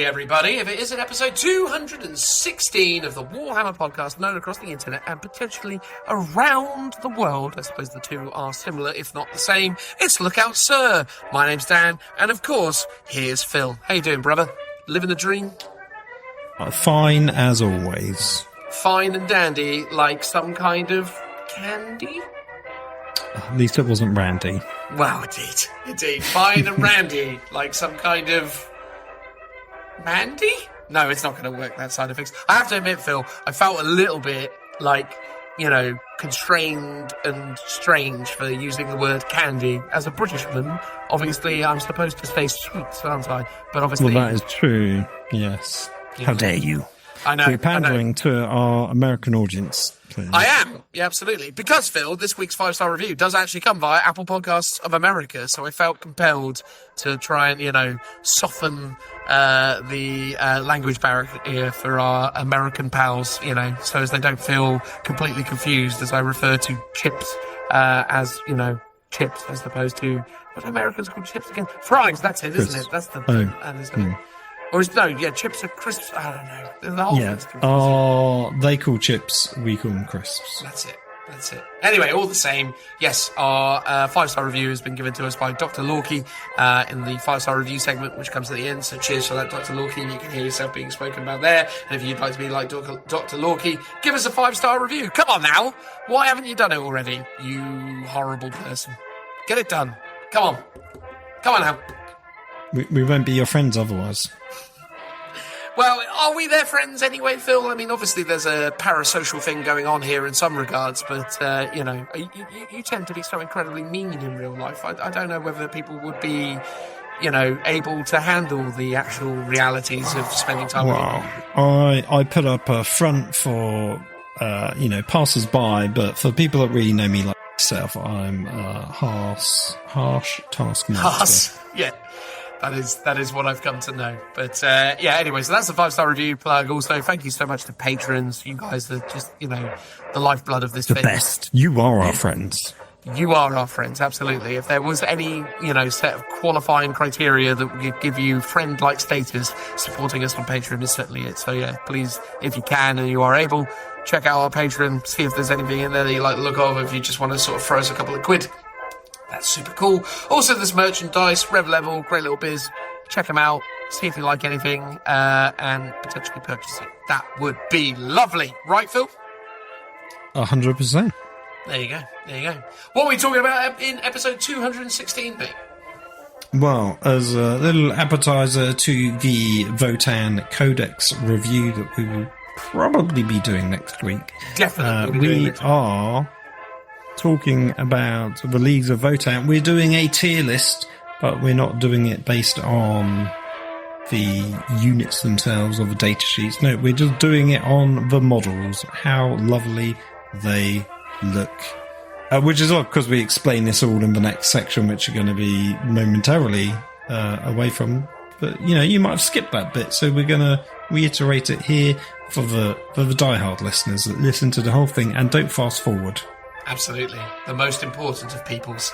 everybody. If it isn't episode 216 of the Warhammer podcast, known across the internet and potentially around the world, I suppose the two are similar, if not the same, it's Look Out Sir. My name's Dan, and of course, here's Phil. How you doing, brother? Living the dream? Fine as always. Fine and dandy, like some kind of candy? At least it wasn't Randy. Well, indeed. Fine and randy, like some kind of... Mandy? No, it's not going to work, that side of things. I have to admit, Phil, I felt a little bit like, constrained and strange for using the word candy. As a Britishman, obviously I'm supposed to say sweet, aren't I? But obviously... Well, that is true, yes. How dare you? I know. So you're pandering to our American audience, please. I am, yeah, absolutely. Because, Phil, this week's 5-star review does actually come via Apple Podcasts of America, so I felt compelled to try and, soften the language barrier for our American pals, so as they don't feel completely confused as I refer to chips as, chips as opposed to... What do Americans call chips again? Fries, that's it, isn't it? That's the... Or chips are crisps. I don't know. The whole thing's confusing. They call chips, we call them crisps. That's it. Anyway, all the same, yes, our 5-star review has been given to us by Dr. Lorky in the 5-star review segment, which comes at the end. So cheers for that, Dr. Lorky. You can hear yourself being spoken about there. And if you'd like to be like Dr. Lorky, give us a 5-star review. Come on now. Why haven't you done it already, you horrible person? Get it done. Come on now. We won't be your friends otherwise. Well, are we their friends anyway, Phil? I mean, obviously there's a parasocial thing going on here in some regards, but, you tend to be so incredibly mean in real life. I don't know whether people would be, able to handle the actual realities of spending time with you. I put up a front for, passers-by, but for people that really know me like myself, I'm a harsh taskmaster. Yeah. That is what I've come to know. But, anyway, so that's the 5-star review plug. Also, thank you so much to patrons. You guys are just, the lifeblood of this thing. The best. You are our friends. You are our friends, absolutely. If there was any, set of qualifying criteria that would give you friend-like status, supporting us on Patreon is certainly it. So, yeah, please, if you can and you are able, check out our Patreon, see if there's anything in there that you like the look of, if you just want to sort of throw us a couple of quid. That's super cool. Also, there's merchandise, Rev Level, great little biz. Check them out, see if you like anything, and potentially purchase it. That would be lovely. Right, Phil? 100%. There you go. What are we talking about in episode 216, mate? Well, as a little appetizer to the Votann Codex review that we will probably be doing next week. Definitely. We are... talking about the Leagues of Votann. We're doing a tier list, but we're not doing it based on the units themselves or the data sheets. No, we're just doing it on the models, how lovely they look. Which is odd, because we explain this all in the next section, which are going to be momentarily away from. But, you might have skipped that bit, so we're going to reiterate it here for the diehard listeners that listen to the whole thing and don't fast forward. Absolutely. The most important of peoples.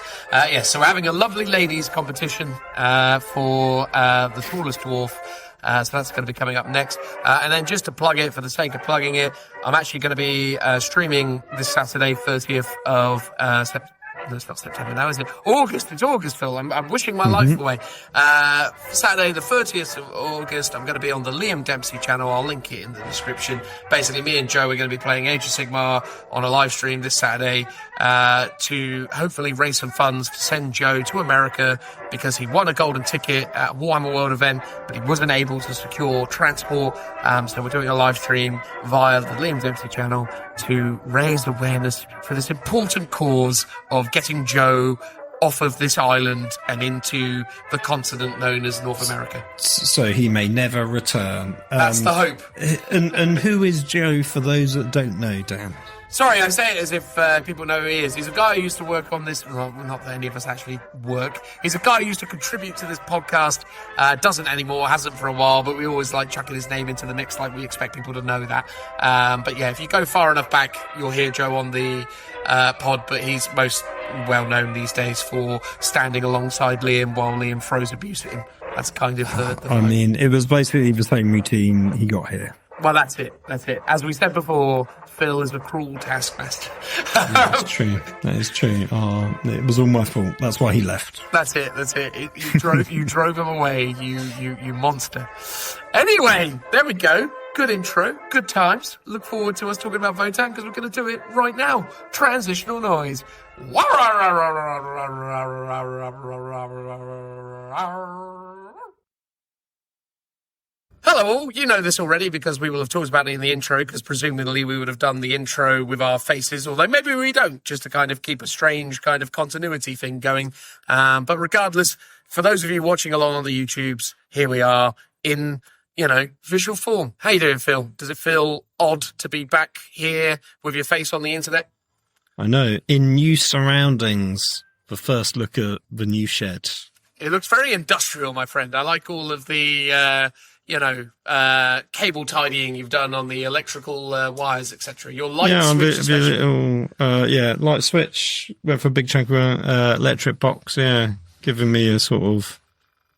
So we're having a lovely ladies competition for the tallest dwarf. So that's going to be coming up next. And then just to plug it, for the sake of plugging it, I'm actually going to be streaming this Saturday, 30th of September. No, it's not September now, is it? August. It's August, Phil. I'm wishing my life away. Saturday, the 30th of August, I'm going to be on the Liam Dempsey channel. I'll link it in the description. Basically, me and Joe are going to be playing Age of Sigmar on a live stream this Saturday to hopefully raise some funds to send Joe to America because he won a golden ticket at a Warhammer World event, but he wasn't able to secure transport. So we're doing a live stream via the Liam Dempsey channel to raise awareness for this important cause of getting Joe off of this island and into the continent known as North America. So he may never return. That's the hope. And who is Joe for those that don't know, Dan? Sorry, I say it as if people know who he is. He's a guy who used to work on this. Well, not that any of us actually work. He's a guy who used to contribute to this podcast. Doesn't anymore, hasn't for a while, but we always like chucking his name into the mix like we expect people to know that. But yeah, if you go far enough back, you'll hear Joe on the pod, but he's most well known these days for standing alongside Liam while Liam throws abuse at him. That's kind of the I mean, it was basically the same routine he got here. Well, that's it. As we said before, Phil is a cruel taskmaster. That's true. That is true. It was all my fault. That's why he left. That's it. You drove him away, you monster. Anyway, there we go. Good intro. Good times. Look forward to us talking about Votan, because we're going to do it right now. Transitional noise. Hello all, you know this already because we will have talked about it in the intro, because presumably we would have done the intro with our faces, although maybe we don't, just to kind of keep a strange kind of continuity thing going. But regardless, for those of you watching along on the YouTubes, here we are in, visual form. How you doing, Phil? Does it feel odd to be back here with your face on the internet? I know, in new surroundings, the first look at the new shed. It looks very industrial, my friend. I like all of the... cable tidying you've done on the electrical wires, etc. Your light switch, light switch. Went for a big chunk of electric box. Yeah, giving me a sort of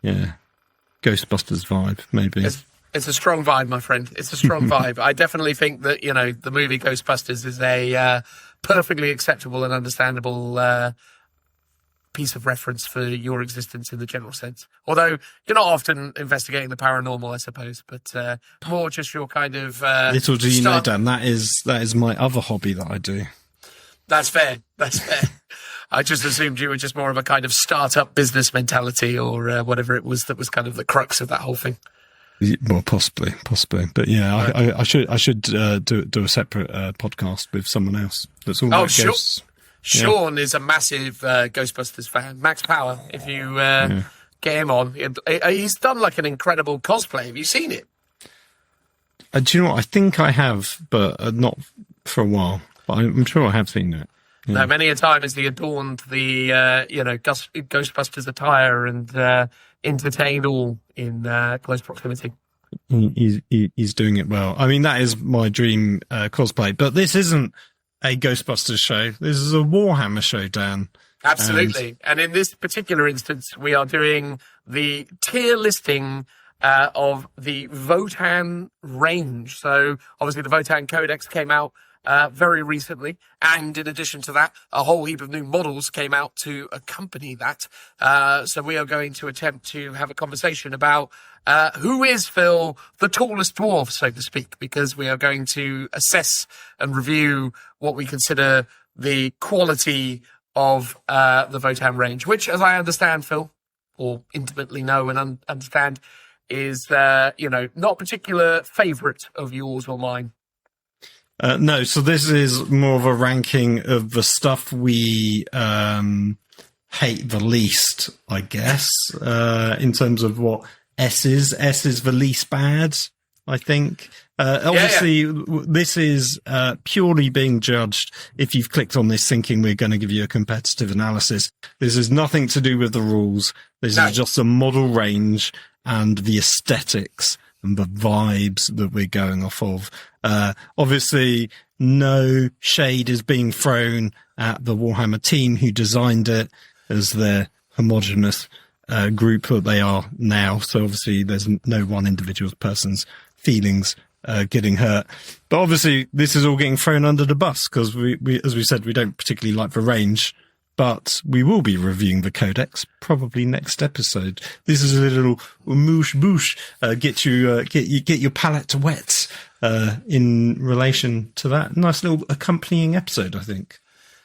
Ghostbusters vibe, maybe. It's a strong vibe, my friend. It's a strong vibe. I definitely think that the movie Ghostbusters is a perfectly acceptable and understandable piece of reference for your existence in the general sense. Although you're not often investigating the paranormal, I suppose, but more just your kind of little do you know, Dan, that is my other hobby that I do. That's fair. I just assumed you were just more of a kind of startup business mentality, or whatever it was that was kind of the crux of that whole thing. Well, possibly, but yeah, right. I should do a separate podcast with someone else that's all about ghosts. Sean is a massive Ghostbusters fan. Max Power, if you get him on. He's done like an incredible cosplay. Have you seen it? Do you know what? I think I have, but not for a while. But I'm sure I have seen it. Yeah. No, many a time has he adorned the Ghostbusters attire and entertained all in close proximity. He's doing it well. I mean, that is my dream cosplay. But this isn't a Ghostbusters show. This is a Warhammer show, Dan. Absolutely. And in this particular instance, we are doing the tier listing of the Votann range. So obviously the Votann Codex came out very recently. And in addition to that, a whole heap of new models came out to accompany that. So we are going to attempt to have a conversation about who is, Phil, the tallest dwarf, so to speak, because we are going to assess and review what we consider the quality of the Votann range, which, as I understand, Phil, or intimately know and understand, is, not particular favourite of yours or mine. No, so this is more of a ranking of the stuff we hate the least, I guess, in terms of what S is. S is the least bad, I think. Obviously, this is purely being judged if you've clicked on this thinking we're going to give you a competitive analysis. This is nothing to do with the rules. This is just a model range and the aesthetics and the vibes that we're going off of. Obviously, no shade is being thrown at the Warhammer team who designed it as their homogenous group that they are now. So obviously there's no one individual person's feelings getting hurt. But obviously this is all getting thrown under the bus because we, as we said, we don't particularly like the range. But we will be reviewing the Codex probably next episode. This is a little moosh boosh, get your palate wet in relation to that. Nice little accompanying episode, I think.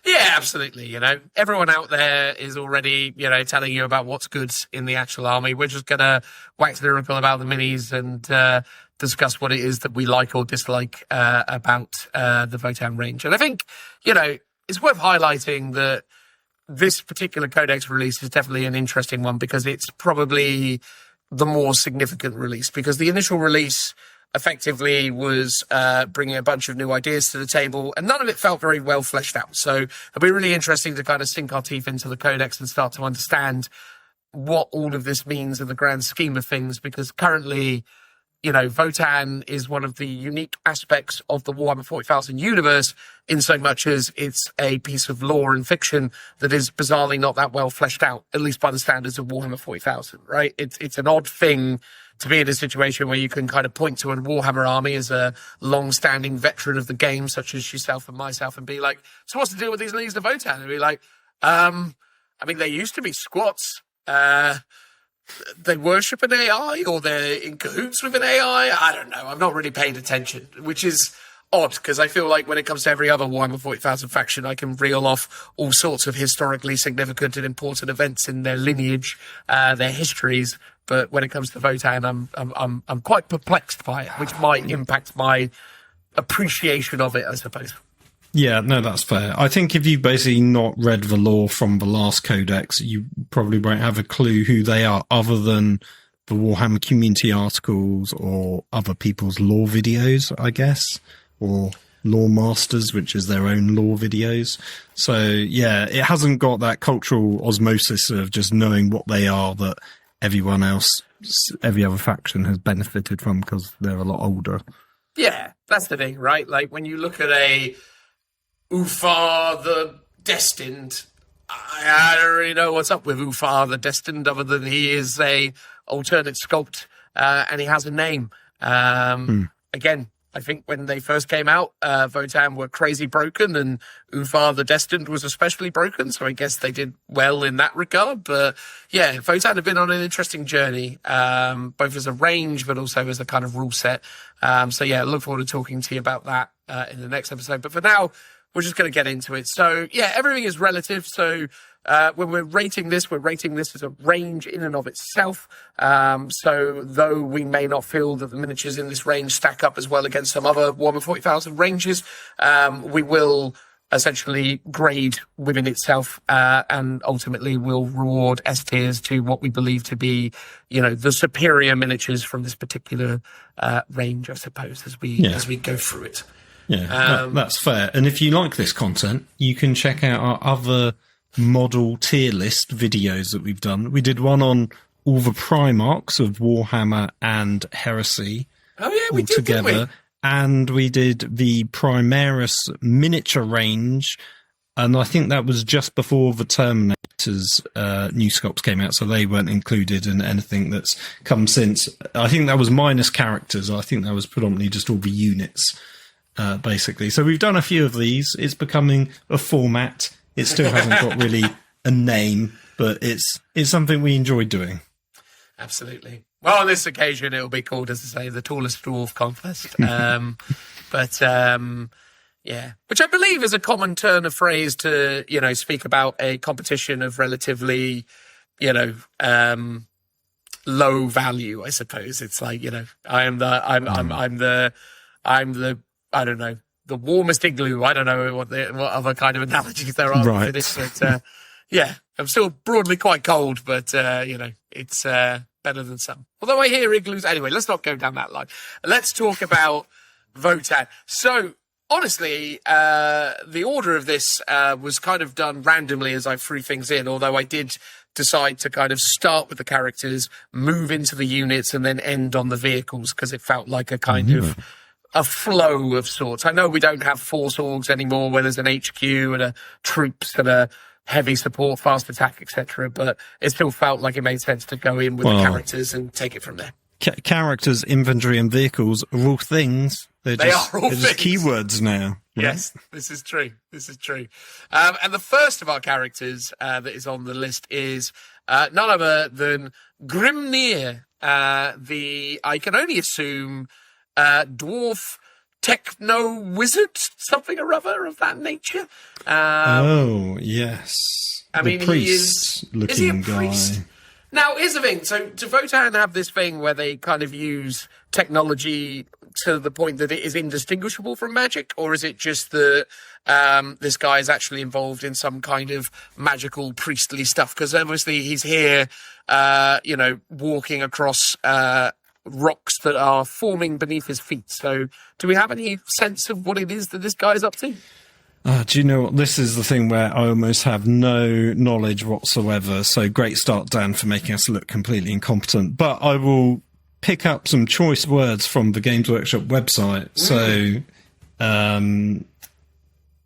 Yeah, absolutely. Everyone out there is already, telling you about what's good in the actual army. We're just going to wax lyrical about the minis and discuss what it is that we like or dislike about the Votann range. And I think, it's worth highlighting that this particular Codex release is definitely an interesting one because it's probably the more significant release, because the initial release effectively was bringing a bunch of new ideas to the table, and none of it felt very well fleshed out. So it'll be really interesting to kind of sink our teeth into the Codex and start to understand what all of this means in the grand scheme of things, because currently Votan is one of the unique aspects of the Warhammer 40,000 universe, in so much as it's a piece of lore and fiction that is bizarrely not that well fleshed out, at least by the standards of Warhammer 40,000, right? It's an odd thing to be in a situation where you can kind of point to a Warhammer army as a long-standing veteran of the game, such as yourself and myself, and be like, so what's the deal with these Leagues of Votann? And be like, they used to be squats. They worship an AI, or they're in cahoots with an AI. I don't know. I've not really paid attention, which is odd, because I feel like when it comes to every other Warhammer 40,000 faction, I can reel off all sorts of historically significant and important events in their lineage, their histories. But when it comes to Votan, I'm quite perplexed by it, which might impact my appreciation of it, I suppose. Yeah, no, that's fair. I think if you've basically not read the lore from the last codex, you probably won't have a clue who they are, other than the Warhammer community articles or other people's lore videos, I guess, or Lore Masters, which is their own lore videos. So, yeah, it hasn't got that cultural osmosis of just knowing what they are that everyone else, every other faction has benefited from, because they're a lot older. Yeah, that's the thing, right? Like, when you look at a Uthar the Destined, I don't really know what's up with Uthar the Destined, other than he is a alternate sculpt, and he has a name. Again, I think when they first came out, Votan were crazy broken, and Uthar the Destined was especially broken, so I guess they did well in that regard. But yeah, Votan have been on an interesting journey, both as a range, but also as a kind of rule set. So yeah, look forward to talking to you about that in the next episode. But for now, we're just going to get into it. So yeah, everything is relative. So when we're rating this as a range in and of itself. So though we may not feel that the miniatures in this range stack up as well against some other Warhammer 40,000 ranges, we will essentially grade within itself, and ultimately will reward S tiers to what we believe to be, the superior miniatures from this particular range, I suppose, as we go through it. Yeah, that's fair. And if you like this content, you can check out our other model tier list videos that we've done. We did one on all the Primarchs of Warhammer and Heresy. Oh yeah, we did together. Didn't we? And we did the Primaris miniature range, and I think that was just before the Terminator's new sculpts came out, so they weren't included in anything that's come since. I think that was minus characters. I think that was predominantly just all the units. Basically. So we've done a few of these. It's becoming a format. It still hasn't got really a name, but it's something we enjoy doing. Absolutely. Well, on this occasion, it'll be called, as I say, the Tallest Dwarf Contest. Yeah, which I believe is a common turn of phrase to, speak about a competition of relatively, low value, I suppose. It's like, I'm the I don't know, the warmest igloo. I don't know what other kind of analogies there are for this, but yeah, I'm still broadly quite cold, but it's better than some. Although I hear igloos. Anyway, let's not go down that line. Let's talk about Votan. So honestly, the order of this was kind of done randomly as I threw things in, although I did decide to kind of start with the characters, move into the units, and then end on the vehicles, because it felt like a kind of a flow of sorts. I know we don't have force orgs anymore, where there's an HQ and a troops and a heavy support, fast attack, etc. But it still felt like it made sense to go in with the characters and take it from there. Characters, inventory, and vehicles are all things. They are all things. Just keywords now. Yes, this is true. And the first of our characters that is on the list is none other than Grimnir, I can only assume, dwarf techno wizard, something or other of that nature. Yes. I mean, priest looking guy. Now, here's the thing. So, do Votan have this thing where they kind of use technology to the point that it is indistinguishable from magic? Or is it just that this guy is actually involved in some kind of magical priestly stuff? Because obviously he's here, walking across rocks that are forming beneath his feet. So do we have any sense of what it is that this guy is up to? Do you know what? This is the thing where I almost have no knowledge whatsoever. So great start, Dan, for making us look completely incompetent. But I will pick up some choice words from the Games Workshop website. So,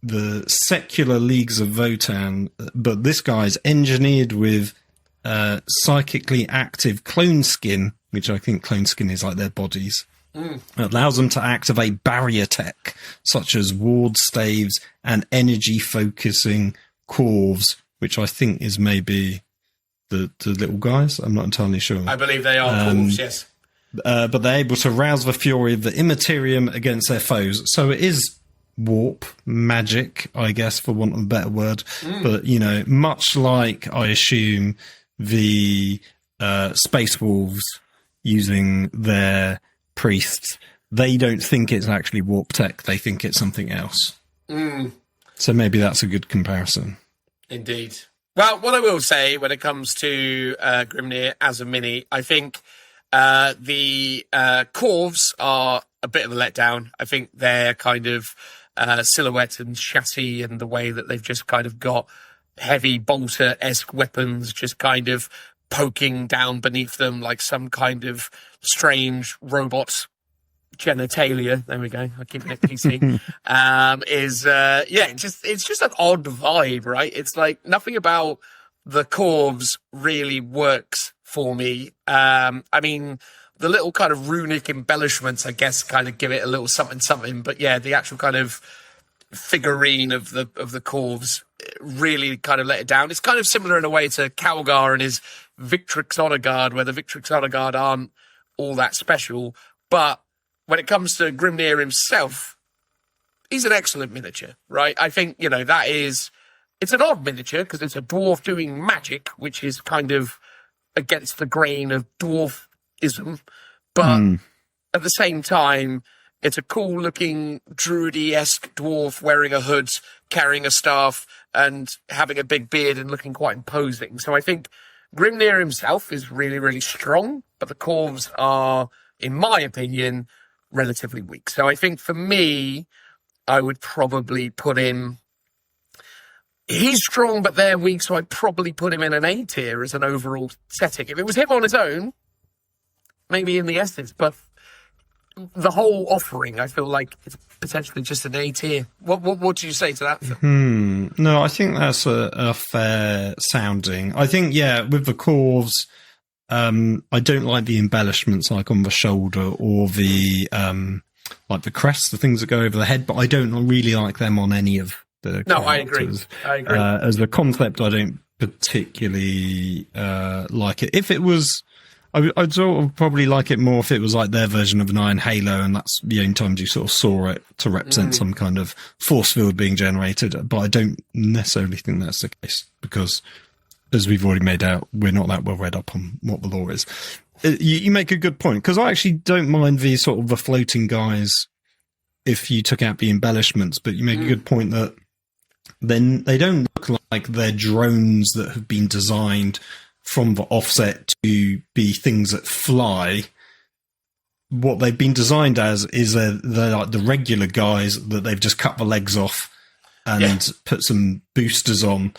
the secular Leagues of Votann, but this guy's engineered with psychically active clone skin, which I think clone skin is like their bodies. It allows them to activate barrier tech, such as ward staves and energy-focusing corves, which I think is maybe the little guys. I'm not entirely sure. I believe they are corves, yes. But they're able to rouse the fury of the Immaterium against their foes. So it is warp magic, I guess, for want of a better word. But, you know, much like, I assume, the Space Wolves using their priests, they don't think it's actually warp tech. They think it's something else. So maybe that's a good comparison. Indeed. Well, what I will say when it comes to Grimnir as a mini, I think the Corvs are a bit of a letdown. I think their kind of silhouette and chassis and the way that they've just kind of got heavy bolter-esque weapons just kind of poking down beneath them like some kind of strange robot genitalia. There we go. I'm keeping it PC. It's just an odd vibe, right? It's like nothing about the Corvs really works for me. I mean, the little kind of runic embellishments, I guess, kind of give it a little something. But yeah, the actual kind of figurine of the Corvs really kind of let it down. It's kind of similar in a way to Calgar and his Victrix Honor Guard, where the Victrix Honor Guard aren't all that special. But when it comes to Grimnir himself, he's an excellent miniature, right? I think, you know, it's an odd miniature because it's a dwarf doing magic, which is kind of against the grain of dwarfism. But at the same time, it's a cool looking druidy-esque dwarf wearing a hood, carrying a staff and having a big beard and looking quite imposing. So I think Grimnir himself is really, really strong, but the Corvs are, in my opinion, relatively weak. So I think for me, I would probably put him... He's strong, but they're weak, so I'd probably put him in an A tier as an overall setting. If it was him on his own, maybe in the S's, but the whole offering, I feel like it's potentially just an A tier. What do you say to that, Phil? No, I think that's a fair sounding. I think, yeah, with the Corvs, I don't like the embellishments like on the shoulder or the like the crests, the things that go over the head, but I don't really like them on any of the characters. I agree. As the concept, I don't particularly like it. If it was... I'd sort of probably like it more if it was like their version of an Iron Halo, and that's the only times you sort of saw it to represent some kind of force field being generated. But I don't necessarily think that's the case because, as we've already made out, we're not that well read up on what the lore is. You make a good point, because I actually don't mind the sort of the floating guys if you took out the embellishments, but you make a good point that then they don't look like they're drones that have been designed from the offset to be things that fly. What they've been designed as is they're like the regular guys that they've just cut the legs off and put some boosters on.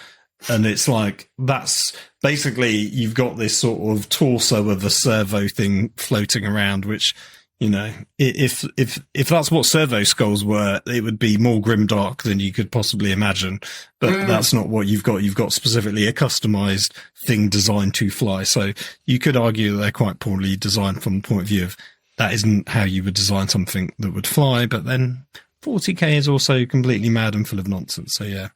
And it's like, that's basically, you've got this sort of torso of a servo thing floating around, which, you know, if that's what servo skulls were, it would be more grimdark than you could possibly imagine. But that's not what you've got. You've got specifically a customized thing designed to fly. So you could argue that they're quite poorly designed from the point of view of that isn't how you would design something that would fly. But then 40k is also completely mad and full of nonsense. So yeah,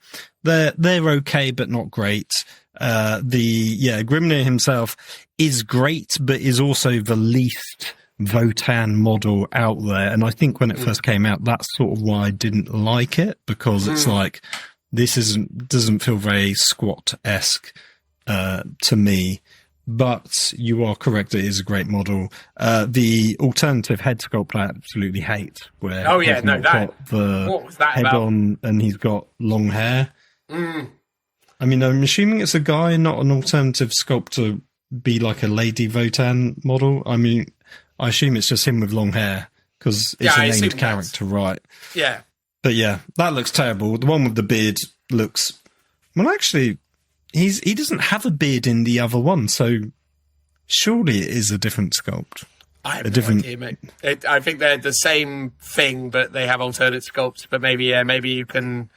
they're okay, but not great. Grimnir himself is great, but is also the least Votann model out there, and I think when it first came out, that's sort of why I didn't like it, because it's like this doesn't feel very squat-esque to me. But you are correct; it is a great model. The alternative head sculpt I absolutely hate, where he's not got the head on and he's got long hair. I mean, I'm assuming it's a guy, not an alternative sculpt to be like a Lady Votann model. I mean, I assume it's just him with long hair because it's a named character, right? Yeah. But yeah, that looks terrible. The one with the beard looks... Well, actually, he doesn't have a beard in the other one, so surely it is a different sculpt. I have no idea, mate. I think they're the same thing, but they have alternate sculpts. But maybe you can.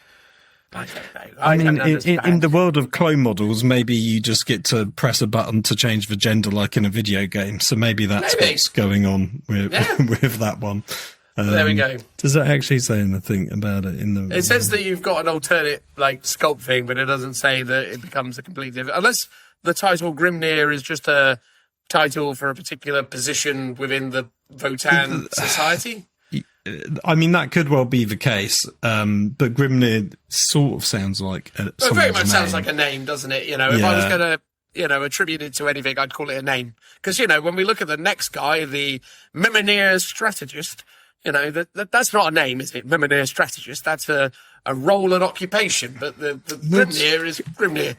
I don't know. I mean, in the world of clone models, maybe you just get to press a button to change the gender, like in a video game. So maybe that's what's going on with with that one. There we go. Does that actually say anything about it in the? It says that you've got an alternate like sculpt thing, but it doesn't say that it becomes a completely different. Unless the title Grimnir is just a title for a particular position within the Votan society. I mean, that could well be the case, but Grimnir sort of sounds like it very much sounds like a name, doesn't it? You know, if I was going to, attribute it to anything, I'd call it a name. Because, when we look at the next guy, the Mimir Strategist, that's not a name, is it? Mimir Strategist. That's a role and occupation, but the Grimnir is Grimnir.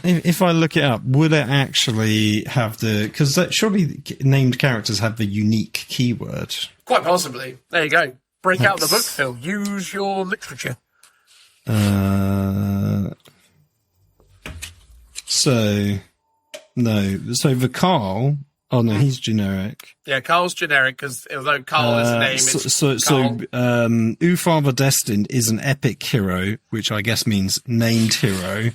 If I look it up, would it actually have because surely named characters have the unique keyword? Quite possibly. There you go. Break out the book, Phil. Use your literature. So the Carl. Oh no, he's generic. Yeah, Carl's generic because although Carl is a name, it's Carl. Uthar the Destined is an epic hero, which I guess means named hero.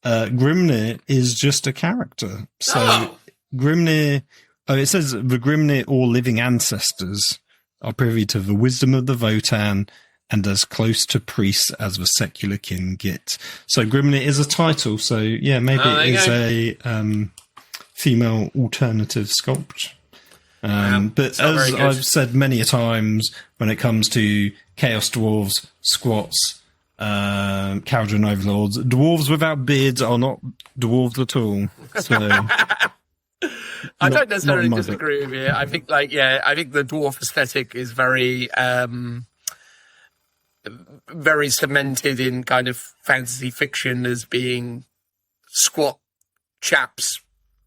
Grimnir is just a character. So Grimnir. Oh, it says the Grimnir or living ancestors are privy to the wisdom of the Votan and as close to priests as the secular kin get. So Grimnir is a title. So yeah, maybe it is a female alternative sculpt. But as I've said many a times, when it comes to Chaos Dwarves, Squats, Cauldron Overlords, dwarves without beards are not dwarves at all. So I don't necessarily disagree with you. I think, I think the dwarf aesthetic is very, very cemented in kind of fantasy fiction as being squat chaps,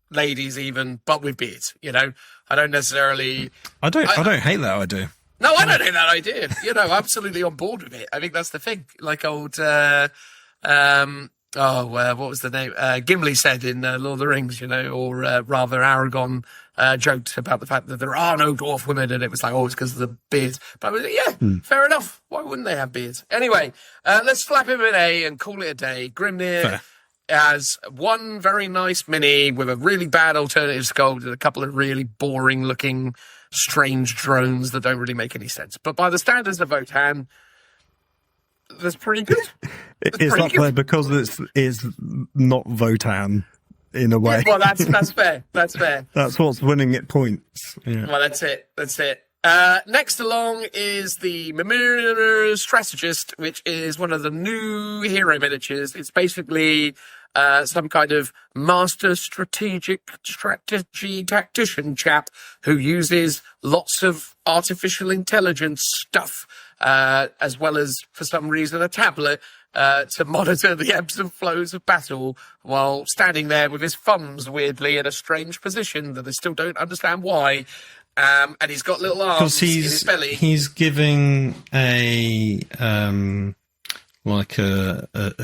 ladies even, but with beards. I don't necessarily. I don't hate that idea. No, I don't hate that idea. Absolutely on board with it. I think that's the thing. Like old. What was the name? Gimli said in Lord of the Rings, or rather Aragorn joked about the fact that there are no dwarf women, and it was like, it's because of the beards. But I was like, fair enough. Why wouldn't they have beards? Anyway, let's slap him an A and call it a day. Grimnir has one very nice mini with a really bad alternative sculpt and a couple of really boring-looking, strange drones that don't really make any sense. But by the standards of Votan, that's pretty good. It's up there because it's not Votan in a way. Yeah, well, that's fair. That's fair. That's what's winning it points. Yeah. Well, that's it. Next along is the Mimir Strategist, which is one of the new hero miniatures. It's basically some kind of master strategy tactician chap who uses lots of artificial intelligence stuff, as well as, for some reason, a tablet to monitor the ebbs and flows of battle while standing there with his thumbs weirdly in a strange position that I still don't understand why. And he's got little arms in his belly. He's giving a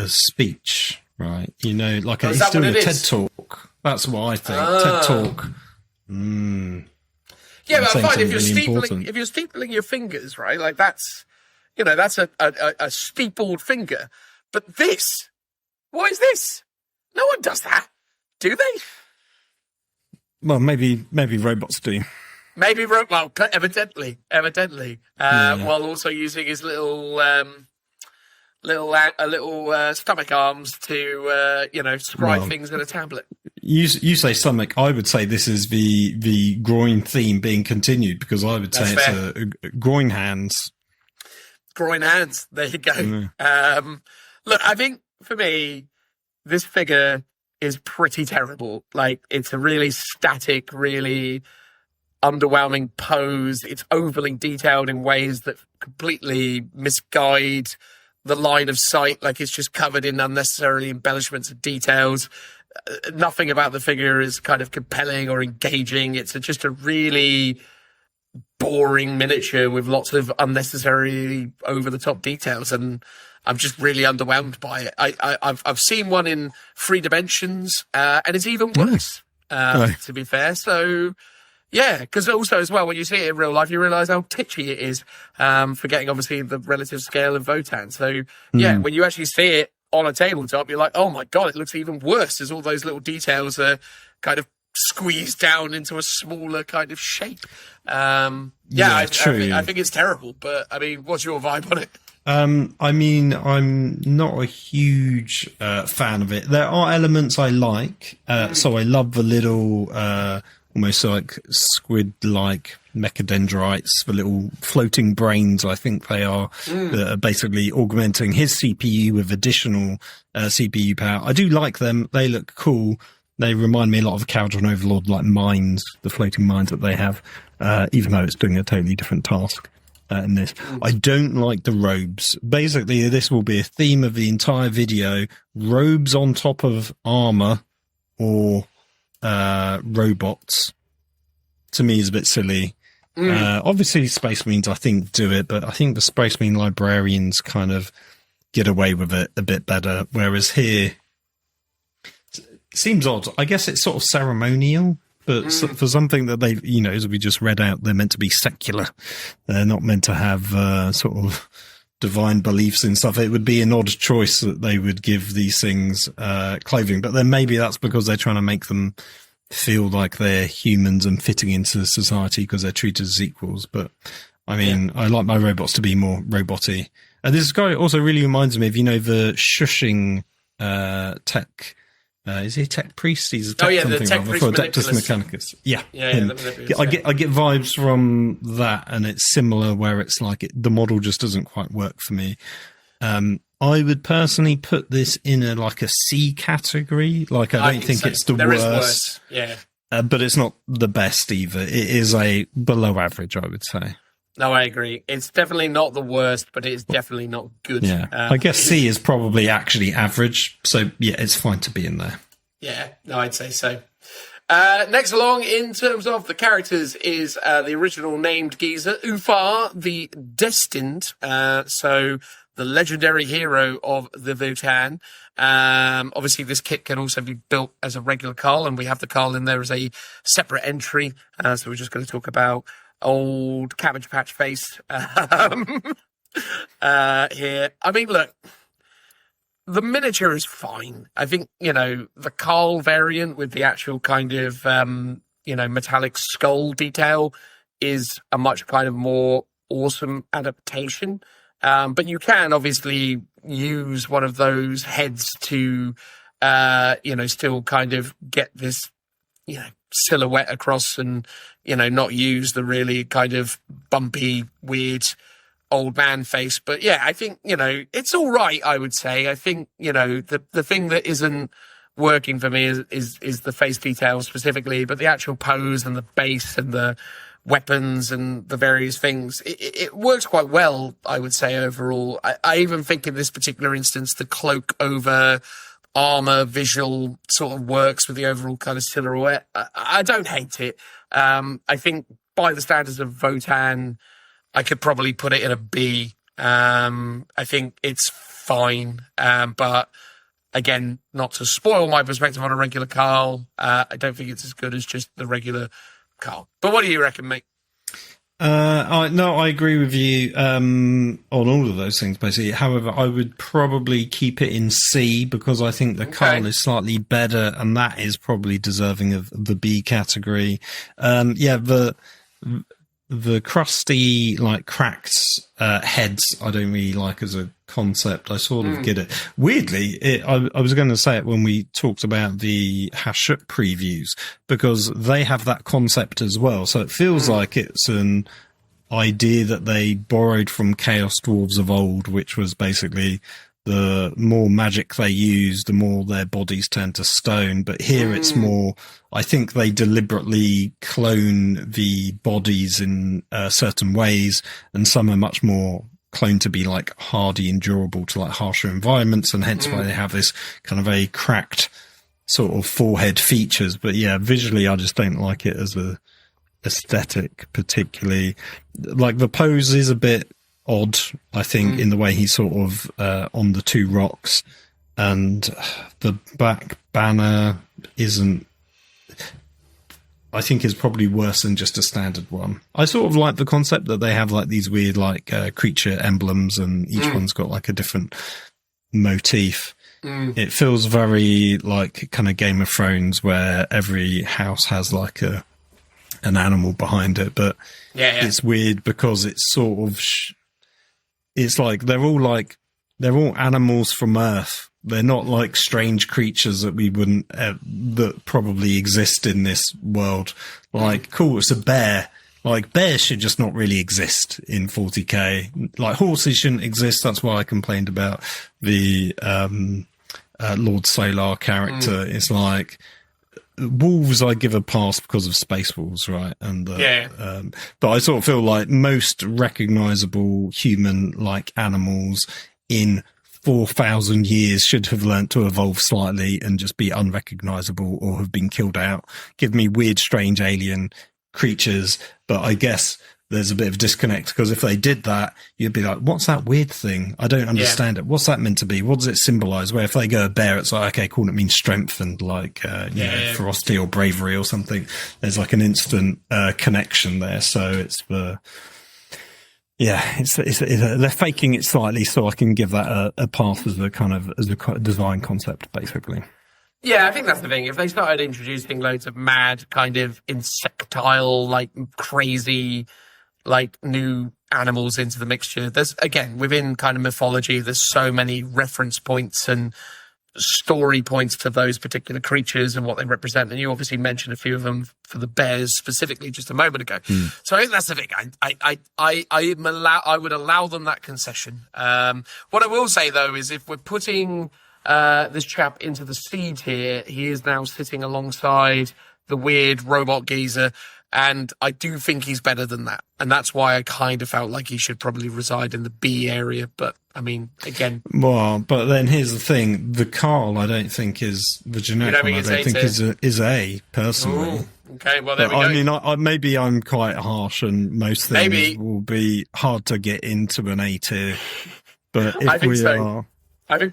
speech, right? He's doing a TED talk. That's what I think. TED talk. Yeah, but I find if you're steepling your fingers, right? Like that's a steepled finger. But this, what is this? No one does that, do they? Well, maybe robots do. Evidently. While also using his little stomach arms to scribe things in a tablet. You say stomach. I would say this is the groin theme being continued because I would say it's a groin hands. Groin hands. There you go. Look, I think for me, this figure is pretty terrible. Like, it's a really static, really underwhelming pose. It's overly detailed in ways that completely misguide the line of sight. Like, it's just covered in unnecessarily embellishments and details. Nothing about the figure is kind of compelling or engaging. It's just a really boring miniature with lots of unnecessary over-the-top details, and I'm just really underwhelmed by it. I've seen one in 3 dimensions, and it's even worse, to be fair. So, Yeah, because also as well, when you see it in real life, you realise how titchy it is, forgetting obviously the relative scale of Votan. So, yeah, when you actually see it on a tabletop, you're like, oh my God, it looks even worse as all those little details are kind of squeezed down into a smaller kind of shape. I think it's terrible, but I mean, what's your vibe on it? I mean, I'm not a huge fan of it. There are elements I like. So I love the little, almost like squid-like mechadendrites, the little floating brains, I think they are, that are basically augmenting his CPU with additional CPU power. I do like them. They look cool. They remind me a lot of Caldron Overlord, like mines, the floating mines that they have, even though it's doing a totally different task. In this, I don't like the robes. Basically, this will be a theme of the entire video: robes on top of armor or robots. To me, is a bit silly. Obviously, Space Marines, I think, do it, but I think the Space Marine librarians kind of get away with it a bit better. Whereas here, it seems odd. I guess it's sort of ceremonial. But for something that they've, as we just read out, they're meant to be secular. They're not meant to have sort of divine beliefs and stuff. It would be an odd choice that they would give these things clothing. But then maybe that's because they're trying to make them feel like they're humans and fitting into society because they're treated as equals. But, I mean, I like my robots to be more roboty. And this guy also really reminds me of, the shushing tech. Is he a tech priest? He's a tech the tech priest Adeptus Mechanicus. Yeah. I get vibes from that, and it's similar where it's like the model just doesn't quite work for me. I would personally put this in a C category. I don't think it's the worst. Yeah. But it's not the best either. It is a below average, I would say. No, I agree. It's definitely not the worst, but it's definitely not good. Yeah, I guess C is probably actually average. So, yeah, it's fine to be in there. Yeah, no, I'd say so. Next along, in terms of the characters, is the original named geezer, Uthar the Destined. So, the legendary hero of the Votan. Obviously, this kit can also be built as a regular Carl, and we have the Carl in there as a separate entry. So, we're just going to talk about old Cabbage Patch Face here. I mean, look, the miniature is fine. I think, the Carl variant with the actual kind of, metallic skull detail is a much kind of more awesome adaptation. But you can obviously use one of those heads to, still kind of get this, silhouette across and, not use the really kind of bumpy, weird old man face. But yeah, I think, it's all right, I would say. I think, the thing that isn't working for me is the face detail specifically, but the actual pose and the base and the weapons and the various things, it works quite well, I would say, overall. I even think in this particular instance, the cloak over armor visual sort of works with the overall kind of silhouette. I don't hate it. I think by the standards of Votan, I could probably put it in a B. I think it's fine. But again, not to spoil my perspective on a regular Carl, I don't think it's as good as just the regular Carl. But what do you reckon, mate? I agree with you on all of those things, basically. However, I would probably keep it in C because I think the Carl is slightly better, and that is probably deserving of the B category. The crusty, cracked heads, I don't really like as a concept. I sort of get it. Weirdly, I was going to say it when we talked about the Hashut previews, because they have that concept as well. So it feels like it's an idea that they borrowed from Chaos Dwarves of old, which was basically the more magic they use, the more their bodies turn to stone. But here it's more, I think they deliberately clone the bodies in certain ways, and some are much more cloned to be hardy and durable to harsher environments, and hence why they have this kind of a cracked sort of forehead features. But yeah, visually I just don't like it as a aesthetic particularly. The pose is a bit odd, I think, in the way he's sort of on the two rocks, and the back banner isn't I think is probably worse than just a standard one. I sort of like the concept that they have like these weird like creature emblems, and each one's got like a different motif. It feels very like kind of Game of Thrones, where every house has like an animal behind it, but it's weird because it's sort of it's like they're all animals from Earth. They're not like strange creatures that we wouldn't that probably exist in this world. Like, cool, it's a bear. Like, bears should just not really exist in 40k. Like, horses shouldn't exist. That's why I complained about the Lord Solar character. It's like wolves I give a pass because of Space Wolves, right? And but I sort of feel like most recognizable human like animals in 4,000 years should have learnt to evolve slightly and just be unrecognizable or have been killed out. Give me weird, strange alien creatures. But I guess there's a bit of disconnect, because if they did that, you'd be like, what's that weird thing? I don't understand it. What's that meant to be? What does it symbolize? Where if they go a bear, it's like, okay, cool, it means strength and like, you know, ferocity or bravery or something. There's like an instant connection there. So it's the... they're faking it slightly, so I can give that a pass as a design concept, basically. Yeah, I think that's the thing. If they started introducing loads of mad, kind of insectile, like crazy, like new animals into the mixture, there's, again, within kind of mythology, there's so many reference points and story points to those particular creatures and what they represent, and you obviously mentioned a few of them for the bears specifically just a moment ago. So I think that's the thing. I would allow them that concession. What I will say though is, if we're putting this chap into the seed here, he is now sitting alongside the weird robot geezer, and I do think he's better than that, and that's why I kind of felt like he should probably reside in the B area. But I mean, again, well, but then here's the thing: the Carl, I don't think is the generic one. I don't think is A personally. Ooh, okay, well there we go. I mean, maybe I'm quite harsh, and most things will be hard to get into an A tier. But if I think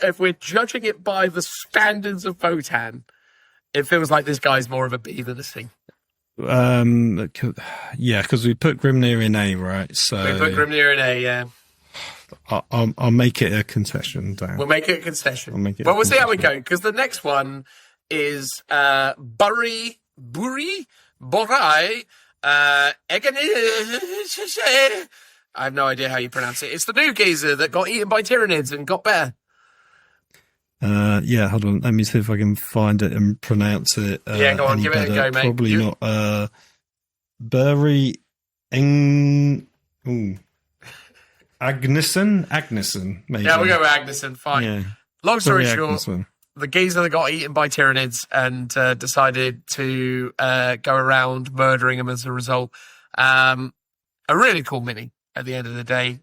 if we're judging it by the standards of Votan, it feels like this guy's more of a B than a C. Yeah, because we put Grimnir in A, right? So we put Grimnir in A, yeah. I'll make it a concession, Dan. We'll make it a concession. We'll see how we go, because the next one is Buri, Borai, Egon. I have no idea how you pronounce it. It's the new geezer that got eaten by Tyranids and got better. Yeah, hold on. Let me see if I can find it and pronounce it. Yeah, go on, give it a go, mate. Probably not. Buri Agnesson, maybe. Yeah, we'll go with Agnesson, fine. Yeah. Long story short, Agnesson. The geezer that got eaten by Tyranids and decided to go around murdering them as a result. A really cool mini at the end of the day.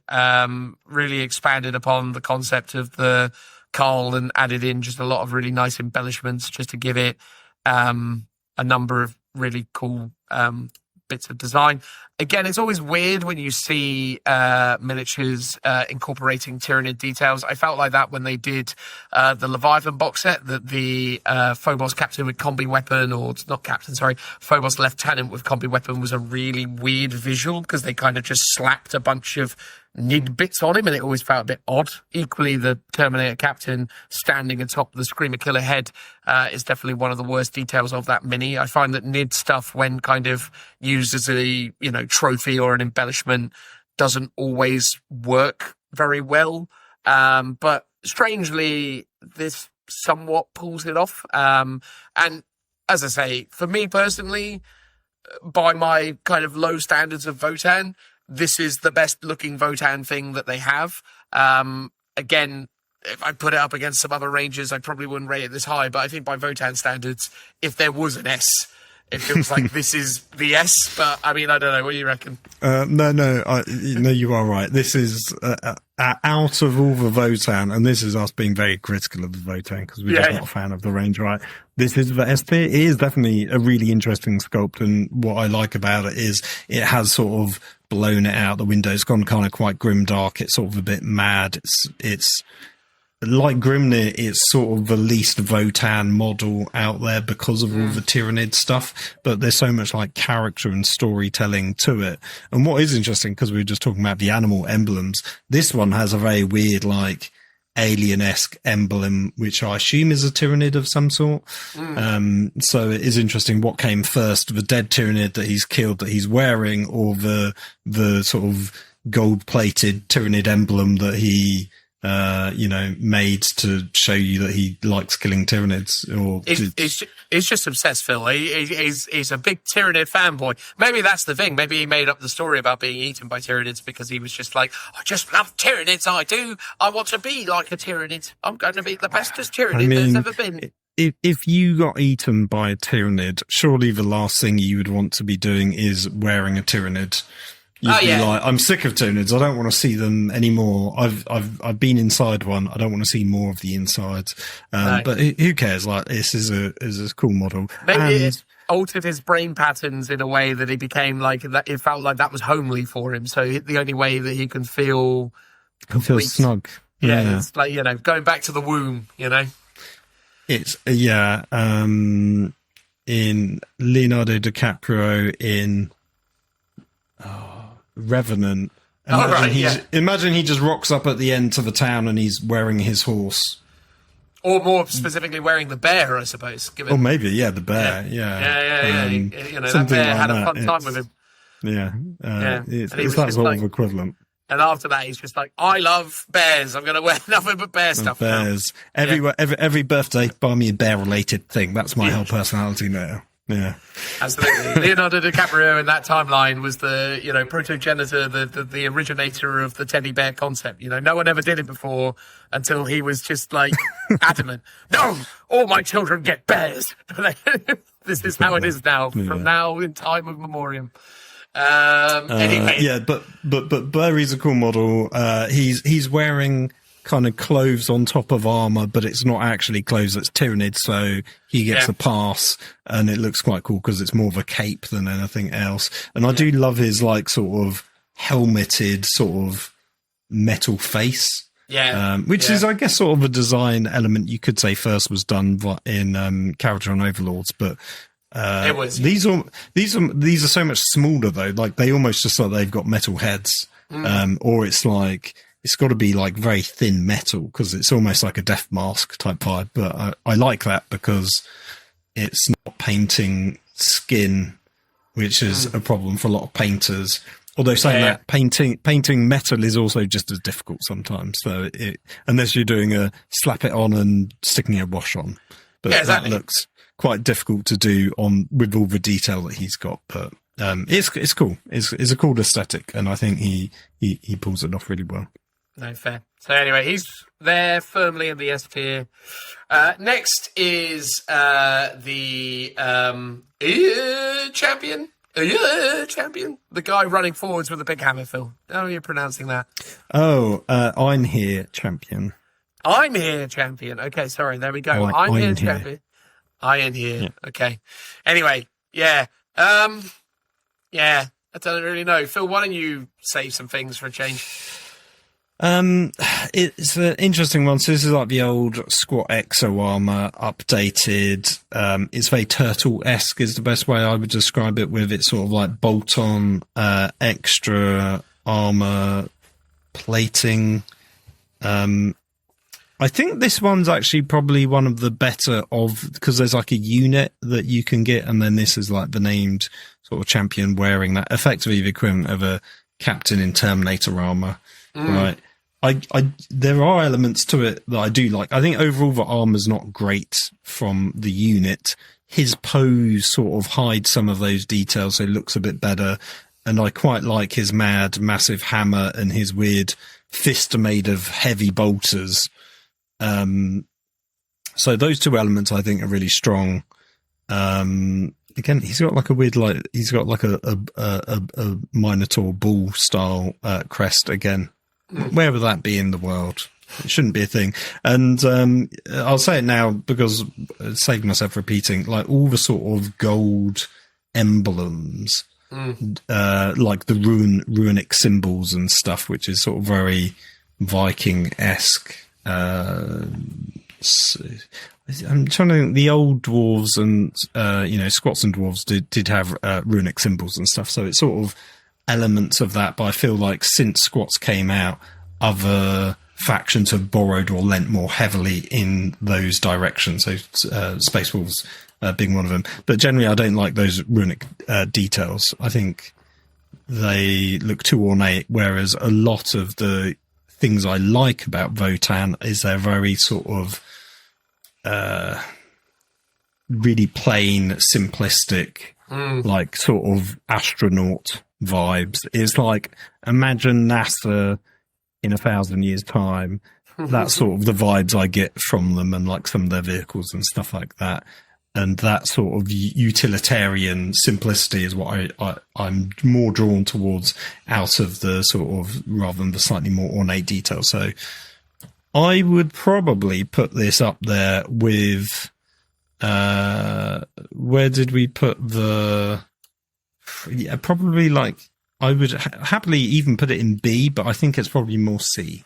Really expanded upon the concept of the Carl and added in just a lot of really nice embellishments just to give it a number of really cool bits of design. Again, it's always weird when you see miniatures incorporating Tyranid details. I felt like that when they did the Leviathan box set, that the Phobos captain with combi weapon, or not captain, sorry, Phobos lieutenant with combi weapon was a really weird visual, because they kind of just slapped a bunch of Nid bits on him, and it always felt a bit odd. Equally, the Terminator captain standing atop the Screamer Killer head is definitely one of the worst details of that mini. I find that Nid stuff, when kind of used as a trophy or an embellishment, doesn't always work very well. But strangely, this somewhat pulls it off. And as I say, for me personally, by my kind of low standards of Votan, this is the best looking Votan thing that they have. Again, if I put it up against some other ranges, I probably wouldn't rate it this high, but I think by Votan standards, if there was an S, it feels like this is the S. But I mean, I don't know. What do you reckon? No, you are right. This is out of all the Votan, and this is us being very critical of the Votan because we're just not a fan of the range, right? This is the S tier. It is definitely a really interesting sculpt, and what I like about it is it has sort of blown it out the window. It's gone kind of quite grim dark. It's sort of a bit mad. It's like Grimnir, it's sort of the least Votan model out there because of all the Tyrannid stuff, but there's so much like character and storytelling to it. And what is interesting, because we were just talking about the animal emblems, this one has a very weird, like, alien-esque emblem, which I assume is a Tyrannid of some sort. So it is interesting what came first, the dead Tyrannid that he's killed that he's wearing, or the sort of gold-plated Tyrannid emblem that he made to show you that he likes killing Tyrannids. Or he's just obsessed, Phil. He's a big Tyrannid fanboy. Maybe that's the thing. Maybe he made up the story about being eaten by Tyrannids because he was just like, I just love Tyrannids, I do. I want to be like a Tyrannid. I'm going to be the bestest Tyrannid there's ever been. If you got eaten by a Tyrannid, surely the last thing you would want to be doing is wearing a Tyrannid. You'd be like, I'm sick of Tyrannids. I don't want to see them anymore. I've been inside one. I don't want to see more of the insides. But who cares? Like, this is a cool model. Maybe it altered his brain patterns in a way that he became like that. It felt like that was homely for him. So the only way that he can feel complete, feel snug. Yeah, it's like, going back to the womb. It's in Leonardo DiCaprio in Revenant. Imagine he just rocks up at the end to the town and he's wearing his horse. Or more specifically, wearing the bear, I suppose. Or maybe, the bear. Yeah. That bear had a fun time with him. It's that sort of equivalent. And after that, he's just like, I love bears. I'm going to wear nothing but bear stuff. Bears. Every birthday, buy me a bear-related thing. That's my whole personality now. Yeah, absolutely. Leonardo DiCaprio in that timeline was the protogenitor, the originator of the teddy bear concept. No one ever did it before until he was just like adamant. No, all my children get bears. This is how it is now, from now in time of memoriam. Anyway, but Burry's a cool model. He's wearing kind of clothes on top of armor, but it's not actually clothes, that's Tyrannid, so he gets a pass, and it looks quite cool because it's more of a cape than anything else. And I do love his like sort of helmeted sort of metal face, which is, I guess, sort of a design element you could say first was done in Character on Overlords, but it was. These are so much smaller though, like they almost just like they've got metal heads, or it's like, it's got to be like very thin metal because it's almost like a death mask type vibe. But I like that because it's not painting skin, which is a problem for a lot of painters. Although saying that, painting metal is also just as difficult sometimes. So unless you're doing a slap it on and sticking a wash on, but that looks quite difficult to do with all the detail that he's got. But it's cool. It's a cool aesthetic, and I think he pulls it off really well. No, fair. So anyway, he's there firmly in the S tier. Next is the champion. The guy running forwards with a big hammer, Phil. How are you pronouncing that? I'm here, champion. I'm here, champion. Okay, sorry. There we go. I'm here, champion. I am here. Yeah. Okay. Anyway, I don't really know. Phil, why don't you say some things for a change? It's an interesting one. So this is like the old squat exo armor updated. It's very turtle-esque is the best way I would describe it, with it sort of like bolt-on extra armor plating. I think this one's actually probably one of the better because there's like a unit that you can get, and then this is like the named sort of champion wearing that, effectively the equivalent of a captain in Terminator armor. Right. There are elements to it that I do like. I think overall the armor's not great from the unit. His pose sort of hides some of those details, so it looks a bit better. And I quite like his massive hammer and his weird fist made of heavy bolters. So those two elements I think are really strong. Again, he's got like a weird, he's got like a Minotaur bull style crest again. Where would that be in the world? It shouldn't be a thing. And I'll say it now because saving myself repeating, like all the sort of gold emblems, like the runic symbols and stuff, which is sort of very Viking-esque. I'm trying to think. The old dwarves and Scots and dwarves did have runic symbols and stuff. So it's sort of elements of that. But I feel like since Scots came out, other factions have borrowed or lent more heavily in those directions. So Space Wolves being one of them. But generally, I don't like those runic details. I think they look too ornate. Whereas a lot of the things I like about Votann is they're very sort of really plain, simplistic, like sort of astronaut vibes. It's like, imagine NASA in 1,000 years' time. That's sort of the vibes I get from them, and like some of their vehicles and stuff like that. And that sort of utilitarian simplicity is what I'm more drawn towards out of the sort of, rather than the slightly more ornate detail. So I would probably put this up there with, where did we put probably like, I would happily even put it in B, but I think it's probably more C.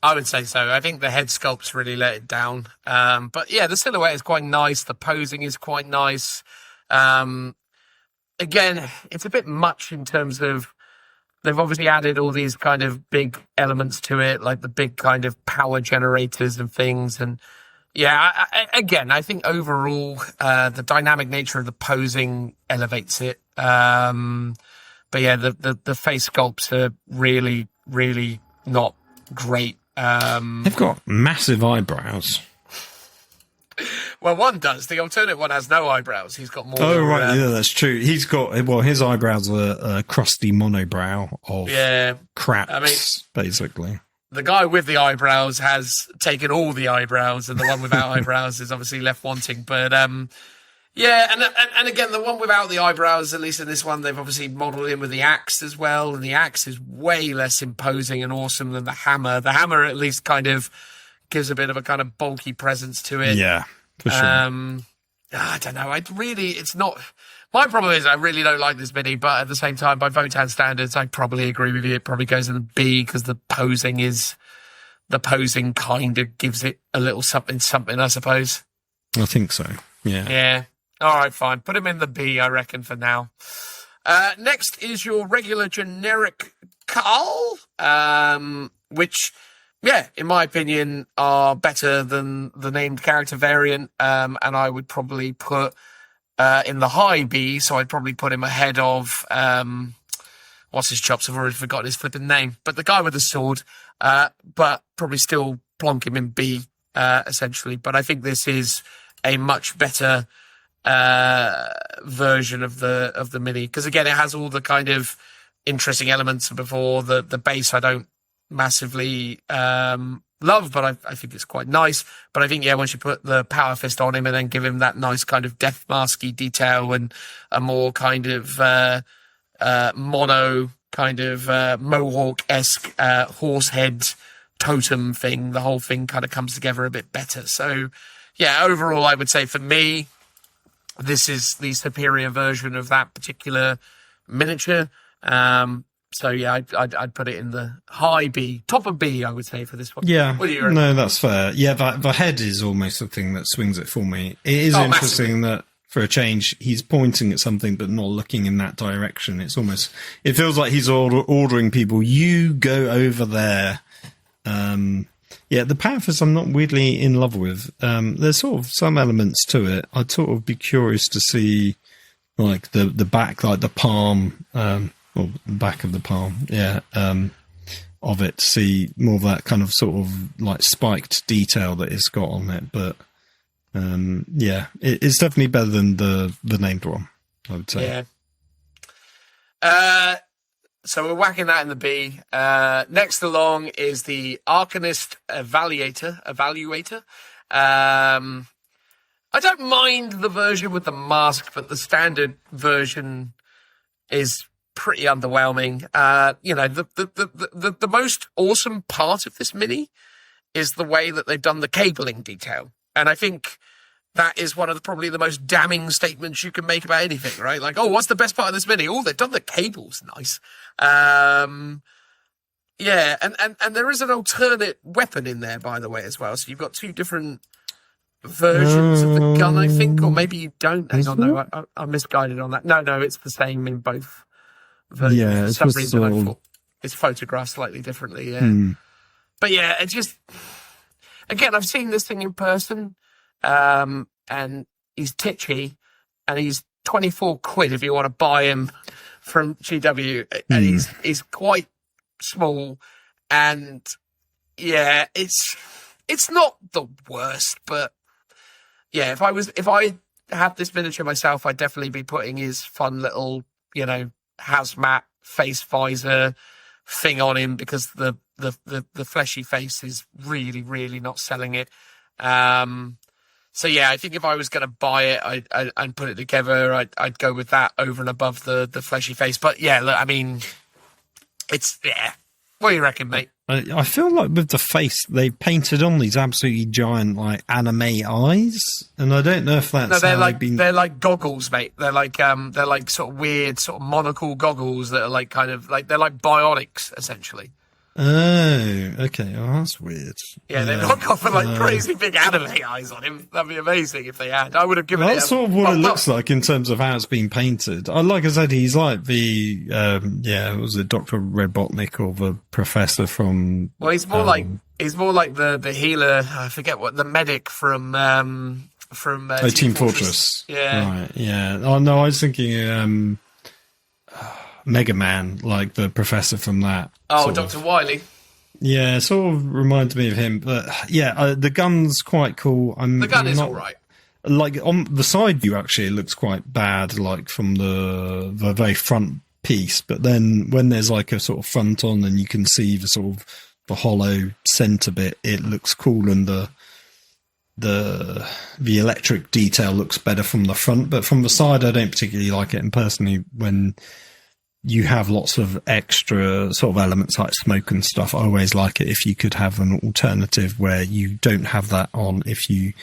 I would say so. I think the head sculpts really let it down. But yeah, the silhouette is quite nice. The posing is quite nice. Again, it's a bit much in terms of, they've obviously added all these kind of big elements to it, like the big kind of power generators and things. And yeah, I think overall, the dynamic nature of the posing elevates it. But yeah, the face sculpts are really, really not great. They've got massive eyebrows. Well, one does. The alternate one has no eyebrows. He's got more. Oh, right. Yeah, that's true. He's got, well, his eyebrows are a crusty monobrow of craps, basically. The guy with the eyebrows has taken all the eyebrows, and the one without eyebrows is obviously left wanting. But, yeah, and again, the one without the eyebrows, at least in this one, they've obviously modelled in with the axe as well, and the axe is way less imposing and awesome than the hammer. The hammer at least kind of gives a bit of a kind of bulky presence to it. Yeah, for sure. I don't know. It's not. My problem is I really don't like this mini, but at the same time, by Votann standards, I probably agree with you. It probably goes in the B because the posing kind of gives it a little something, I suppose. I think so. Yeah. Yeah. All right, fine. Put him in the B, I reckon, for now. Next is your regular generic Carl, which, yeah, in my opinion, are better than the named character variant. And I would probably put in the high B, so I'd probably put him ahead of, what's his chops? I've already forgotten his flipping name. But the guy with the sword, but probably still plonk him in B, essentially. But I think this is a much better version of the mini, because again, it has all the kind of interesting elements before. The base I don't massively love, but I think it's quite nice. But I think, yeah, once you put the power fist on him and then give him that nice kind of death masky detail and a more kind of mono kind of mohawk-esque horse head totem thing, the whole thing kind of comes together a bit better. So yeah, overall I would say for me, this is the superior version of that particular miniature. So yeah, I'd put it in the high B, top of B, I would say, for this one. Yeah, what do you reckon? No, that's fair. Yeah, the head is almost the thing that swings it for me. It is interesting that for a change, he's pointing at something but not looking in that direction. It feels like he's ordering people, you go over there. Yeah, the power fist I'm not weirdly in love with. There's sort of some elements to it. I'd sort of be curious to see, like, the back, like the palm, or back of the palm, yeah, of it, to see more of that kind of sort of, like, spiked detail that it's got on it. But, yeah, it's definitely better than the named one, I would say. Yeah. So we're whacking that in the B. Next along is the Archivist Evaluator. I don't mind the version with the mask, but the standard version is pretty underwhelming. The most awesome part of this mini is the way that they've done the cabling detail. And I think that is one of probably the most damning statements you can make about anything, right? Like, oh, what's the best part of this mini? Oh, they've done the cables. Nice. Yeah, and there is an alternate weapon in there, by the way, as well. So you've got 2 different versions of the gun, I think, or maybe you don't. Hang on, no, I'm misguided on that. No, it's the same in both versions. Yeah, for some reason I thought it's photographed slightly differently. Yeah, but yeah, it just again, I've seen this thing in person, and he's titchy, and he's 24 quid if you want to buy him from GW, and he's quite small, and yeah, it's not the worst, but yeah, if I had this miniature myself, I'd definitely be putting his fun little, hazmat face visor thing on him, because the fleshy face is really, really not selling it. So yeah, I think if I was going to buy it, I'd put it together. I'd go with that over and above the fleshy face. But yeah, look, I mean, it's What do you reckon, mate? I feel like with the face, they painted on these absolutely giant, like, anime eyes, and I don't know if that's they're like goggles, mate. They're like sort of weird, sort of monocle goggles that are like kind of like they're like bionics, essentially. Oh, okay. Oh, that's weird. Yeah, they knock off with like crazy big anime eyes on him. That'd be amazing if they had. I would have given it. That's sort of what it looks like in terms of how it's been painted. Like I said, he's like the was it Dr. Robotnik or the professor from? Well, he's more like the healer. I forget what the medic from Team Fortress. Yeah. Right. Yeah. Oh no, I was thinking Mega Man, like the professor from that. Oh, Dr. Wily. Yeah, sort of reminds me of him. But yeah, the gun's quite cool. The gun is all right. Like on the side view, actually, it looks quite bad, like from the very front piece. But then when there's like a sort of front on, and you can see the sort of the hollow center bit, it looks cool, and the electric detail looks better from the front. But from the side, I don't particularly like it. And personally, when you have lots of extra sort of elements like smoke and stuff, I always like it if you could have an alternative where you don't have that on, if you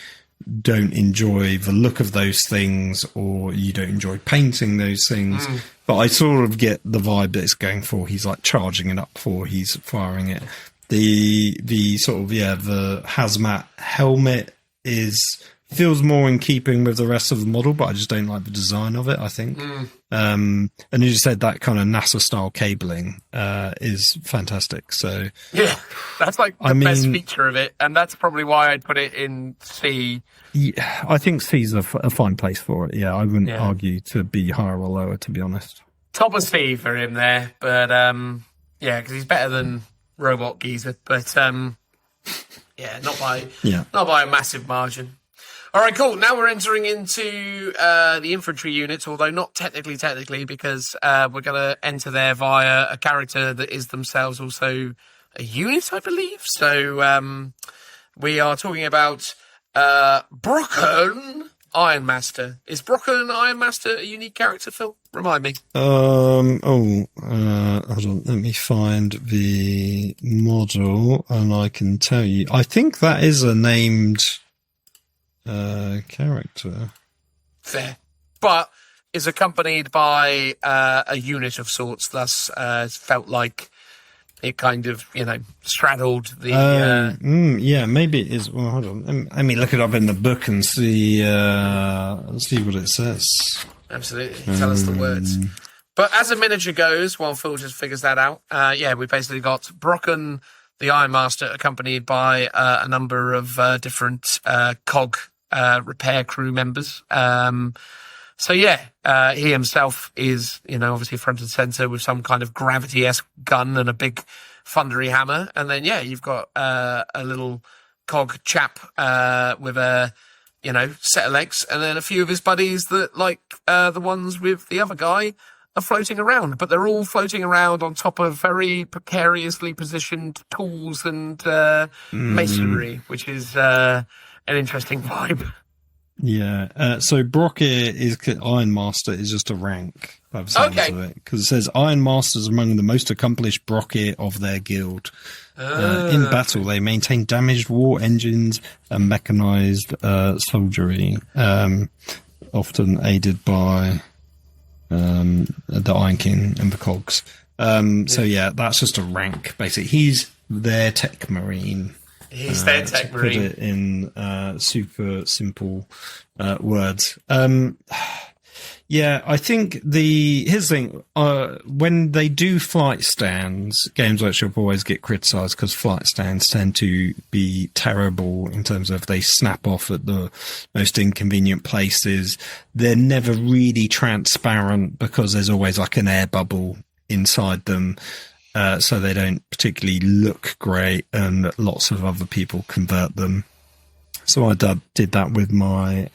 don't enjoy the look of those things or you don't enjoy painting those things. But I sort of get the vibe that it's going for. He's like charging it up before he's firing it. The sort of, the hazmat helmet feels more in keeping with the rest of the model, but I just don't like the design of it, I think. And as you said, that kind of NASA-style cabling is fantastic. So yeah, that's like the best feature of it, and that's probably why I'd put it in C. Yeah, I think C's a fine place for it. Yeah, I wouldn't argue to be higher or lower, to be honest. Top of C for him there, but because he's better than Robot Geezer, but not by a massive margin. All right, cool. Now we're entering into the infantry units, although not technically, because we're going to enter there via a character that is themselves also a unit, I believe. So we are talking about Brocken Ironmaster. Is Brocken Ironmaster a unique character, Phil? Remind me. Hold on. Let me find the model, and I can tell you. I think that is a named character. Fair. But is accompanied by a unit of sorts, thus felt like it kind of, straddled the... maybe it is. Well, hold on. Let me look it up in the book and see what it says. Absolutely. Tell us the words. But as a miniature goes, while Phil just figures that out, we basically got Brocken the Ironmaster accompanied by a number of different cog repair crew members. He himself is, obviously front and center with some kind of gravity-esque gun and a big thundery hammer. And then, you've got a little cog chap with a, set of legs, and then a few of his buddies that, like the ones with the other guy, are floating around. But they're all floating around on top of very precariously positioned tools and masonry, which is... an interesting vibe. Yeah. So Ironmaster is just a rank by the sounds of it, because it says Ironmasters among the most accomplished Brocky of their guild. In battle, they maintain damaged war engines and mechanized soldiery, often aided by the Iron King and the cogs. So yeah, that's just a rank, basically. He's their tech marine. He's their tech to marine. Put it in super simple words. Yeah, I think here's the thing, when they do flight stands, Games Workshop always get criticised because flight stands tend to be terrible in terms of they snap off at the most inconvenient places. They're never really transparent because there's always like an air bubble inside them. So they don't particularly look great, and lots of other people convert them. So I did that with my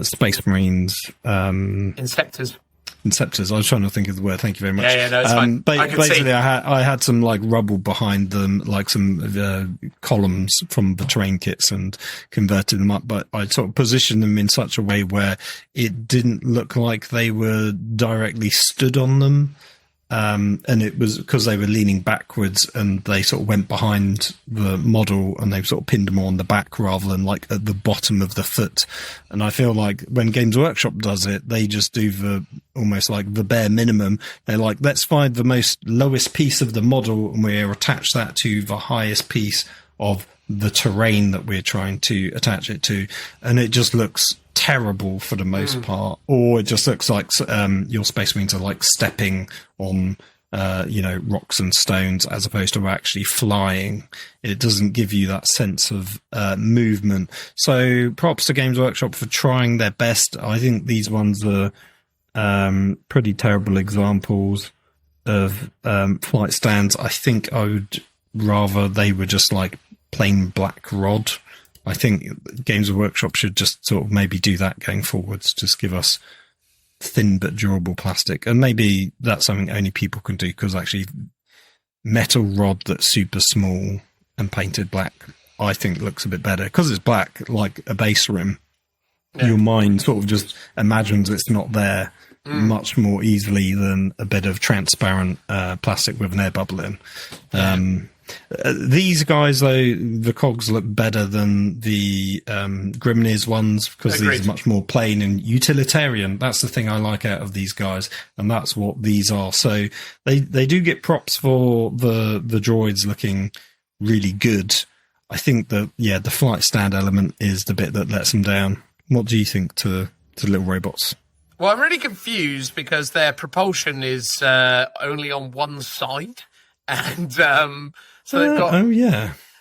Space Marines. Inceptors. Inceptors. I was trying to think of the word. Thank you very much. Yeah, no, it's fine. Basically, I had some like rubble behind them, like some columns from the terrain kits, and converted them up. But I sort of positioned them in such a way where it didn't look like they were directly stood on them. And it was because they were leaning backwards, and they sort of went behind the model, and they sort of pinned them on the back rather than like at the bottom of the foot. And I feel like when Games Workshop does it, they just do almost like the bare minimum. They're like, let's find the most lowest piece of the model, and we attach that to the highest piece of the terrain that we're trying to attach it to. And it just looks terrible for the most part, or it just looks like your Space Marines are like stepping on rocks and stones as opposed to actually flying. It doesn't give you that sense of movement. So props to Games Workshop for trying their best. I think these ones are pretty terrible examples of flight stands. I think I would rather they were just like plain black rod. I think Games Workshop should just sort of maybe do that going forwards. Just give us thin but durable plastic. And maybe that's something only people can do, because actually metal rod that's super small and painted black, I think looks a bit better. Because it's black, like a base rim, your mind sort of just imagines it's not there much more easily than a bit of transparent plastic with an air bubble in. These guys, though, the cogs look better than the Grimnir's ones, because these are much more plain and utilitarian. That's the thing I like out of these guys, and that's what these are. So they do get props for the droids looking really good. I think that, the flight stand element is the bit that lets them down. What do you think to little robots? Well, I'm really confused because their propulsion is only on one side. And so they've got...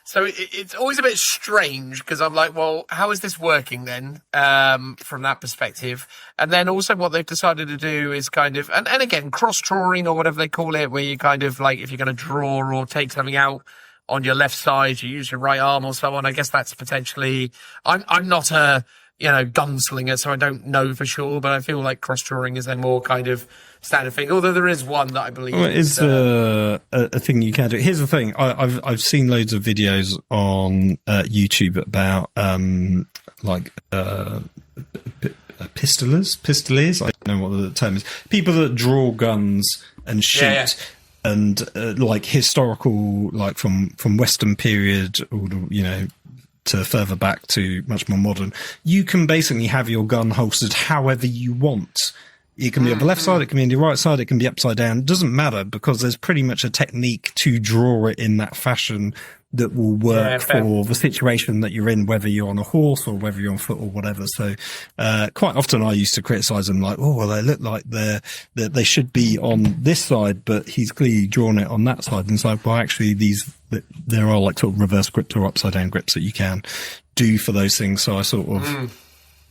So it's always a bit strange, because I'm like, well, how is this working then from that perspective? And then also what they've decided to do is kind of... And again, cross-drawing or whatever they call it, where you kind of like, if you're going to draw or take something out on your left side, you use your right arm or so on. I guess that's potentially... I'm not a... gunslinger, so I don't know for sure, but I feel like cross-drawing is a more kind of standard thing, although there is one that I believe is a thing you can do. Here's the thing, I've seen loads of videos on YouTube about pistoliers, I don't know what the term is, people that draw guns and shoot. And like historical, like from Western period, or to further back to much more modern, you can basically have your gun holstered however you want. It can be on the left side, it can be on the right side, it can be upside down. It doesn't matter, because there's pretty much a technique to draw it in that fashion that will work for the situation that you're in, whether you're on a horse or whether you're on foot or whatever. So quite often I used to criticize them like, oh, well, they look like they should be on this side, but he's clearly drawn it on that side. And it's like, well, actually there are like sort of reverse grip or upside down grips that you can do for those things. So I sort of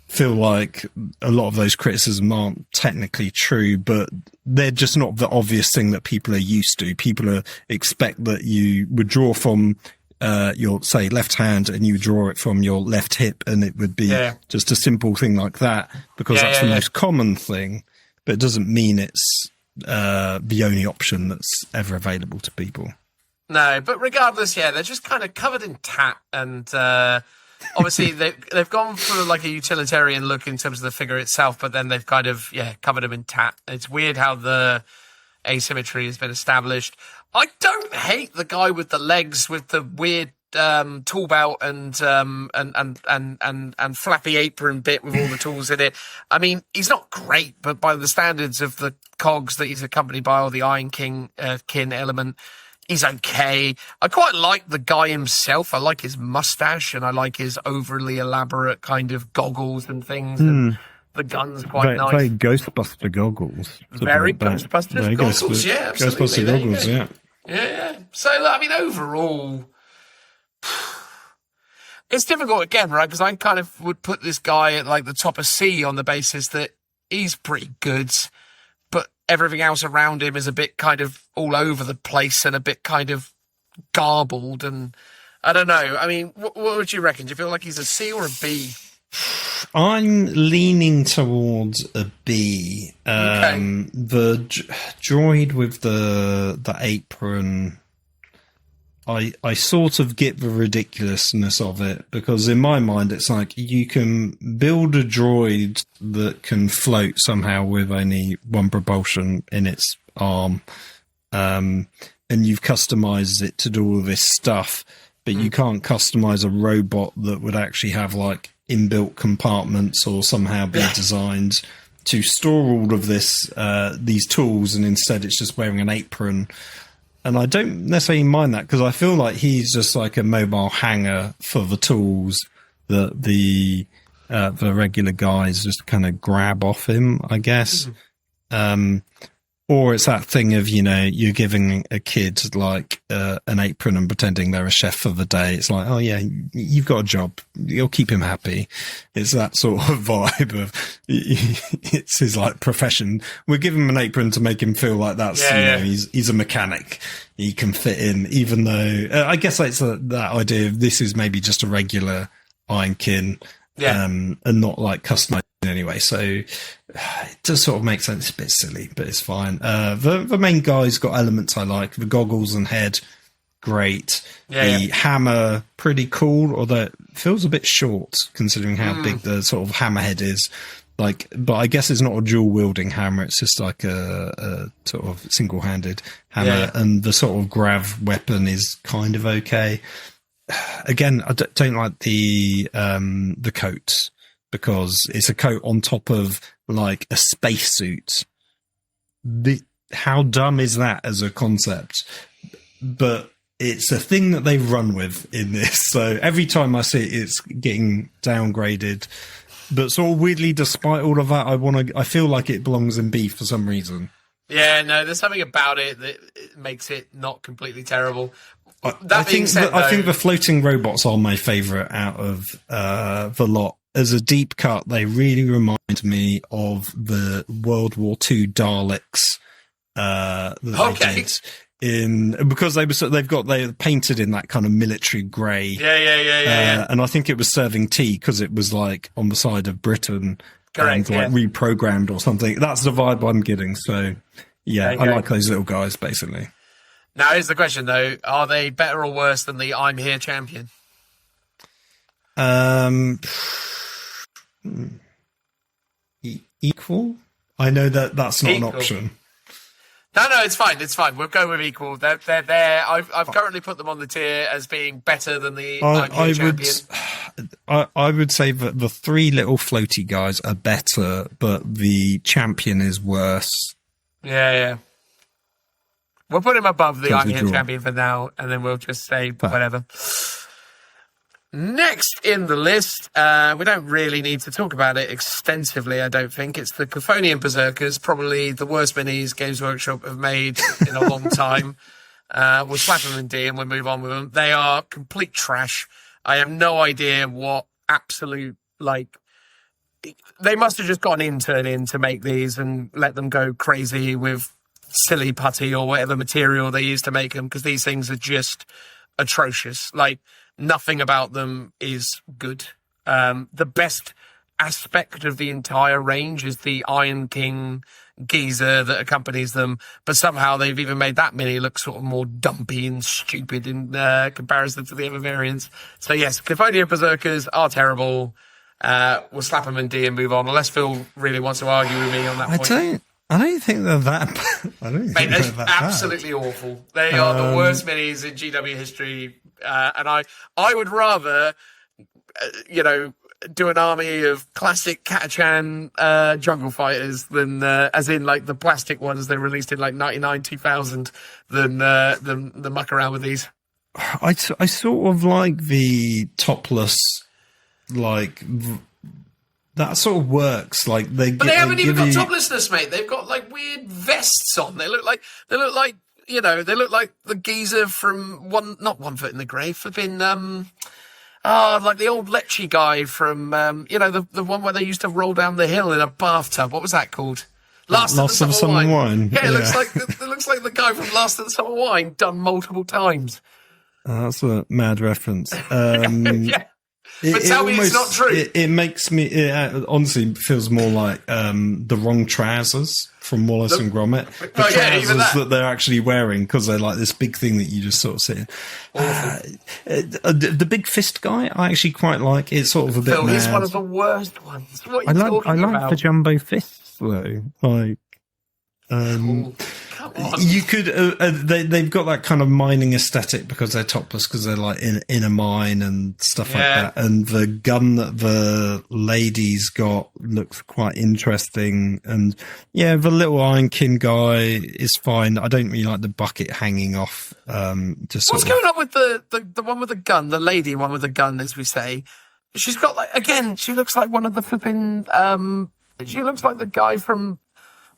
feel like a lot of those criticisms aren't technically true, but they're just not the obvious thing that people are used to. People expect that you would draw from your, say, left hand, and you draw it from your left hip, and it would be just a simple thing like that, because that's the most common thing, but it doesn't mean it's the only option that's ever available to people. No, but regardless, they're just kind of covered in tat, and obviously they've gone for like a utilitarian look in terms of the figure itself, but then they've kind of covered them in tat. It's weird how the asymmetry has been established. I don't hate the guy with the legs with the weird tool belt and flappy apron bit with all the tools in it. I mean, he's not great, but by the standards of the cogs that he's accompanied by, or the Ironkin element, he's okay. I quite like the guy himself. I like his mustache, and I like his overly elaborate kind of goggles and things. And the gun's quite nice. Very Ghostbuster goggles. Very Ghostbusters goggles, yeah, absolutely. Ghostbuster goggles, yeah. Yeah. So, I mean, overall, it's difficult again, right? Because I kind of would put this guy at like the top of C on the basis that he's pretty good, but everything else around him is a bit kind of all over the place and a bit kind of garbled. And I don't know. I mean, what would you reckon? Do you feel like he's a C or a B? I'm leaning towards a B. Okay. The droid with the apron, I sort of get the ridiculousness of it, because in my mind it's like you can build a droid that can float somehow with only one propulsion in its arm, and you've customized it to do all this stuff, but you can't customize a robot that would actually have like inbuilt compartments or somehow be designed to store all of these tools, and instead it's just wearing an apron. And I don't necessarily mind that, because I feel like he's just like a mobile hanger for the tools that the regular guys just kind of grab off him, I guess. Or it's that thing of, you're giving a kid like an apron and pretending they're a chef for the day. It's like, oh yeah, you've got a job. You'll keep him happy. It's that sort of vibe of it's his like profession. We'll give him an apron to make him feel like that's, he's a mechanic. He can fit in, even though I guess it's that idea of this is maybe just a regular Ironkin, and not like customized anyway. So it does sort of make sense. It's a bit silly, but it's fine. The main guy's got elements I like. The goggles and head, great. The hammer, pretty cool, although it feels a bit short considering how big the sort of hammerhead is. Like, but I guess it's not a dual wielding hammer. It's just like a sort of single handed hammer, and the sort of grav weapon is kind of okay. Again, I don't like the coat, because it's a coat on top of like a spacesuit. How dumb is that as a concept? But it's a thing that they run with in this. So every time I see it, it's getting downgraded. But sort of weirdly, despite all of that, I feel like it belongs in B for some reason. Yeah, no, there's something about it that makes it not completely terrible. I think the floating robots are my favourite out of the lot. As a deep cut, they really remind me of the World War II Daleks. They did because they're painted in that kind of military grey. Yeah. And I think it was serving tea because it was like on the side of Britain. Correct, and like reprogrammed or something. That's the vibe I'm getting. So yeah, I like those little guys basically. Now here's the question though: are they better or worse than the I'm Here champion? Equal. I know that's not equal. An option. No, it's fine. It's fine. We'll go with equal. They're there. I've currently put them on the tier as being better than the champion. I would say that the three little floaty guys are better, but the champion is worse. Yeah. We'll put him above the I'm Here champion for now, and then we'll just say whatever. Next in the list, we don't really need to talk about it extensively, I don't think. It's the Cthonian Berserkers, probably the worst minis Games Workshop have made in a long time. We'll slap them in D and we'll move on with them. They are complete trash. I have no idea what absolute, they must have just got an intern in to make these and let them go crazy with silly putty or whatever material they use to make them, because these things are just atrocious. Nothing about them is good. The best aspect of the entire range is the Iron King geezer that accompanies them, but somehow they've even made that mini look sort of more dumpy and stupid in comparison to the other variants. So yes, Cthonian Berserkers are terrible. We'll slap them in D and move on, unless Phil really wants to argue with me on that point. I don't think they're that. I don't think they're that absolutely bad. Awful. They are the worst minis in GW history. and I would rather, do an army of classic Catachan jungle fighters than, as in like the plastic ones they released in like 99, 2000, than muck around with these. I sort of like the topless, like that sort of works. Like but they haven't even got toplessness, mate. They've got like weird vests on. They look like they look like the geezer from not One Foot in the Grave, flipping like the old Lecce guy from the one where they used to roll down the hill in a bathtub. What was that called? Last of the Summer Wine. Yeah, it looks like the guy from Last of the Summer Wine done multiple times. That's a mad reference. Yeah. But tell me it's not true. It makes me, honestly feels more like the wrong trousers from Wallace and Gromit. The trousers that they're actually wearing, because they're like this big thing that you just sort of sit in. The big fist guy, I actually quite like. It's sort of a bit mad. He's one of the worst ones. What are you talking about? I like the jumbo fists, though. Like, you could they've got that kind of mining aesthetic because they're topless, because they're like in a mine and stuff like that, and the gun that the lady's got looks quite interesting, and the little Ironkin guy is fine. I don't really like the bucket hanging off. What's going on with the one with the gun, the lady one with the gun, as we say? She's got she looks like one of the flipping she looks like the guy from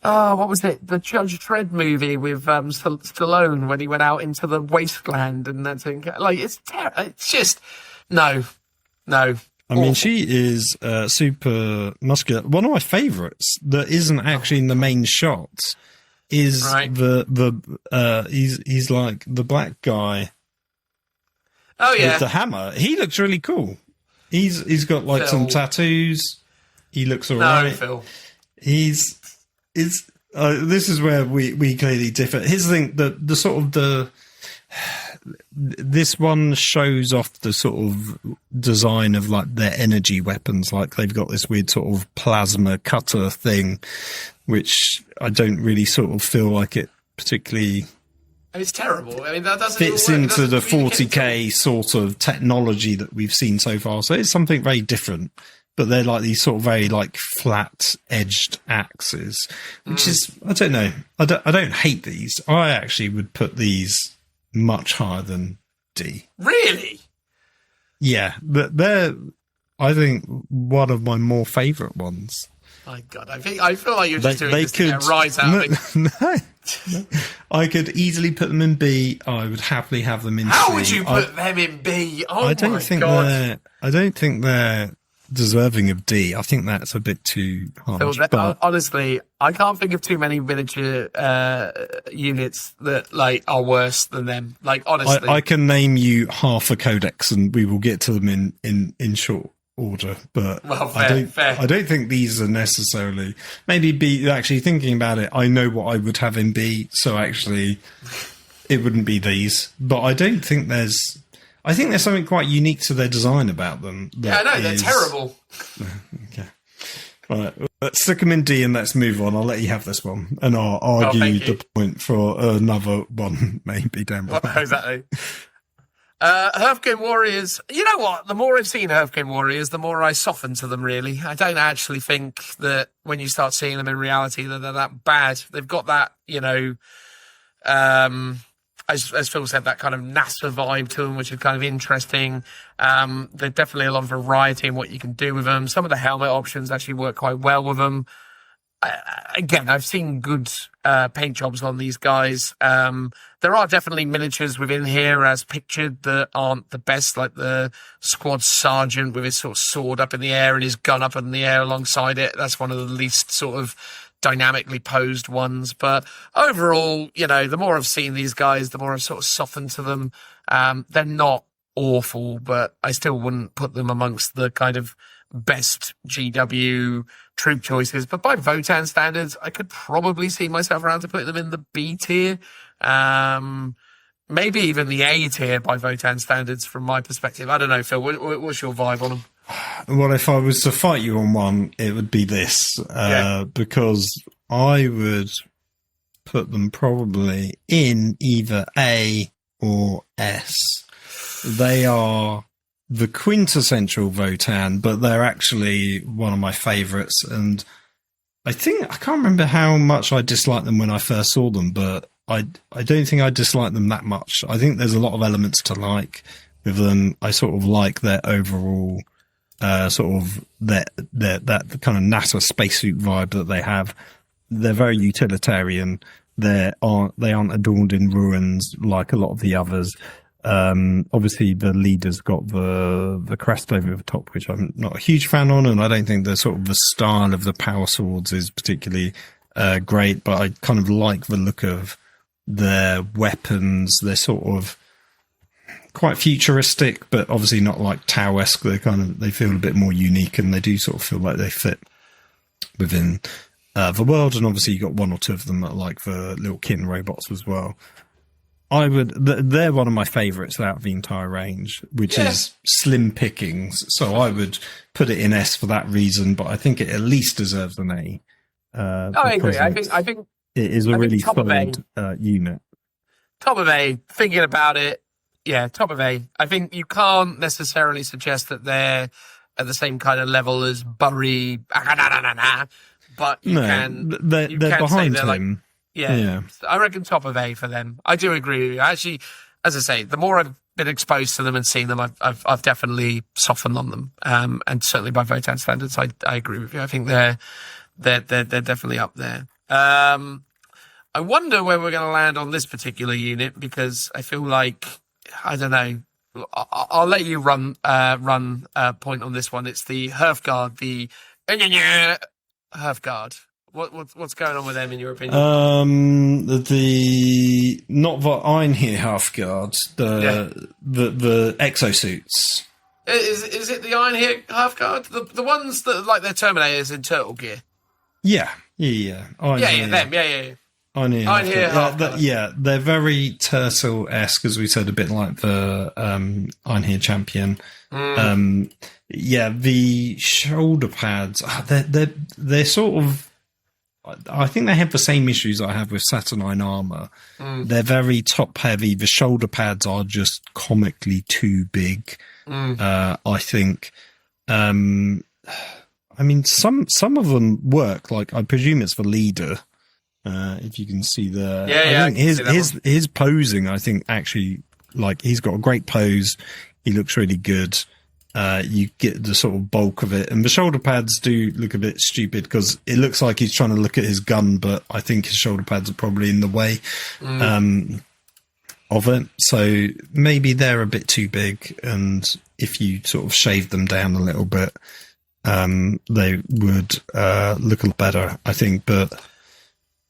what was it? The Judge Dredd movie with Stallone when he went out into the wasteland and that thing. Like, it's terrible. It's just no. I mean, she is super muscular. One of my favourites that isn't actually in the main shots is he's like the black guy. Oh yeah, with the hammer. He looks really cool. He's got like some tattoos. He looks alright. No, Phil. This is where we clearly differ. Here's the thing: the sort of this one shows off the sort of design of like their energy weapons. Like they've got this weird sort of plasma cutter thing, which I don't really sort of feel like it particularly. It's terrible. I mean, that doesn't fits into the 40k sort of technology that we've seen so far. So it's something very different. But they're like these sort of very like flat-edged axes, which is, I don't know. I don't hate these. I actually would put these much higher than D. Really? Yeah, but they're, I think, one of my more favourite ones. My God, I feel like you're just doing this to get a rise out of me. No. I could easily put them in B. I would happily have them in C. How would you put them in B? Oh, I don't think they're deserving of D. I think that's a bit too harsh. Honestly, I can't think of too many miniature units that like are worse than them. Like, honestly, I can name you half a codex, and we will get to them in short order. But fair. I don't think these are necessarily. Maybe B. Actually, thinking about it, I know what I would have in B. So actually, it wouldn't be these. But I don't think there's. I think there's something quite unique to their design about them. Yeah, I know, they're terrible. Okay. All right, let's stick them in D and let's move on. I'll let you have this one, and I'll argue the point for another one, maybe down the line. Exactly. Hearthkyn Warriors. You know what? The more I've seen Hearthkyn Warriors, the more I soften to them, really. I don't actually think that when you start seeing them in reality that they're that bad. They've got that, as Phil said, that kind of NASA vibe to them, which is kind of interesting. There's definitely a lot of variety in what you can do with them. Some of the helmet options actually work quite well with them. Again, I've seen good paint jobs on these guys. There are definitely miniatures within here as pictured that aren't the best, like the squad sergeant with his sort of sword up in the air and his gun up in the air alongside it. That's one of the least sort of dynamically posed ones. But overall, the more I've seen these guys, the more I've sort of softened to them. They're not awful, but I still wouldn't put them amongst the kind of best GW troop choices. But by Votan standards, I could probably see myself around to put them in the B tier. Maybe even the A tier by Votan standards from my perspective. I don't know, Phil, what's your vibe on them? Well, if I was to fight you on one, it would be this, because I would put them probably in either A or S. They are the quintessential Votan, but they're actually one of my favourites. And I can't remember how much I disliked them when I first saw them, but I don't think I disliked them that much. I think there's a lot of elements to like with them. I sort of like their overall sort of that kind of NASA spacesuit vibe that they have. They're very utilitarian. They aren't adorned in ruins like a lot of the others. Obviously the leader's got the crest over the top, which I'm not a huge fan on, and I don't think the sort of the style of the power swords is particularly great, but I kind of like the look of their weapons. They're sort of quite futuristic, but obviously not like Tau-esque. They feel a bit more unique, and they do sort of feel like they fit within the world. And obviously you got one or two of them that are like the little kin robots as well. They're one of my favourites out of the entire range, which is slim pickings. So I would put it in S for that reason, but I think it at least deserves an A. I agree. I think it is a really solid unit. Top of A, thinking about it, top of A. I think you can't necessarily suggest that they're at the same kind of level as Buri, but you can. They're behind they're him. Yeah, I reckon top of A for them. I do agree with you. Actually, as I say, the more I've been exposed to them and seen them, I've definitely softened on them. And certainly by Votan standards, I agree with you. I think they're definitely up there. I wonder where we're going to land on this particular unit, because I feel like, I don't know. I'll let you run point on this one. It's the Hearthguard, the Hearthguard. What's going on with them in your opinion? The not the Ironkin Hearthguard, the exosuits. Is it the Ironkin Hearthguard? The ones that like their Terminators in turtle gear? Yeah. Them. Ironkin Hearthguard. They're very turtle-esque, as we said, a bit like the Ironkin Champion. The shoulder pads. They're sort of. I think they have the same issues I have with Saturnine armor. They're very top heavy. The shoulder pads are just comically too big. I think. I mean, some of them work. Like, I presume it's the leader. If you can see there. I think his posing, I think, actually, like, he's got a great pose. He looks really good. You get the sort of bulk of it, and the shoulder pads do look a bit stupid because it looks like he's trying to look at his gun, but I think his shoulder pads are probably in the way of it. So maybe they're a bit too big, and if you sort of shave them down a little bit, they would look a lot better, I think. But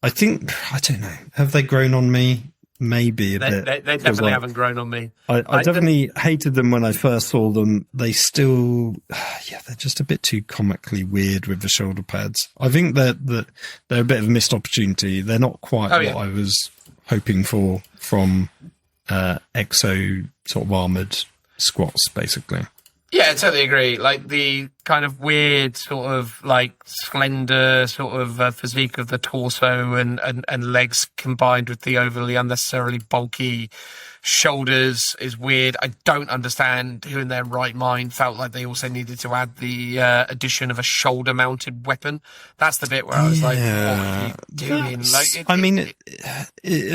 I don't know. Have they grown on me? Maybe a bit. They definitely haven't grown on me. I definitely hated them when I first saw them. They still, they're just a bit too comically weird with the shoulder pads. I think that they're a bit of a missed opportunity. They're not quite what I was hoping for from exo sort of armored squats, basically. Yeah, I totally agree. Like, the kind of weird sort of like slender sort of physique of the torso and legs combined with the overly unnecessarily bulky shoulders is weird. I don't understand who in their right mind felt like they also needed to add the addition of a shoulder mounted weapon. That's the bit where I was like, what are you doing?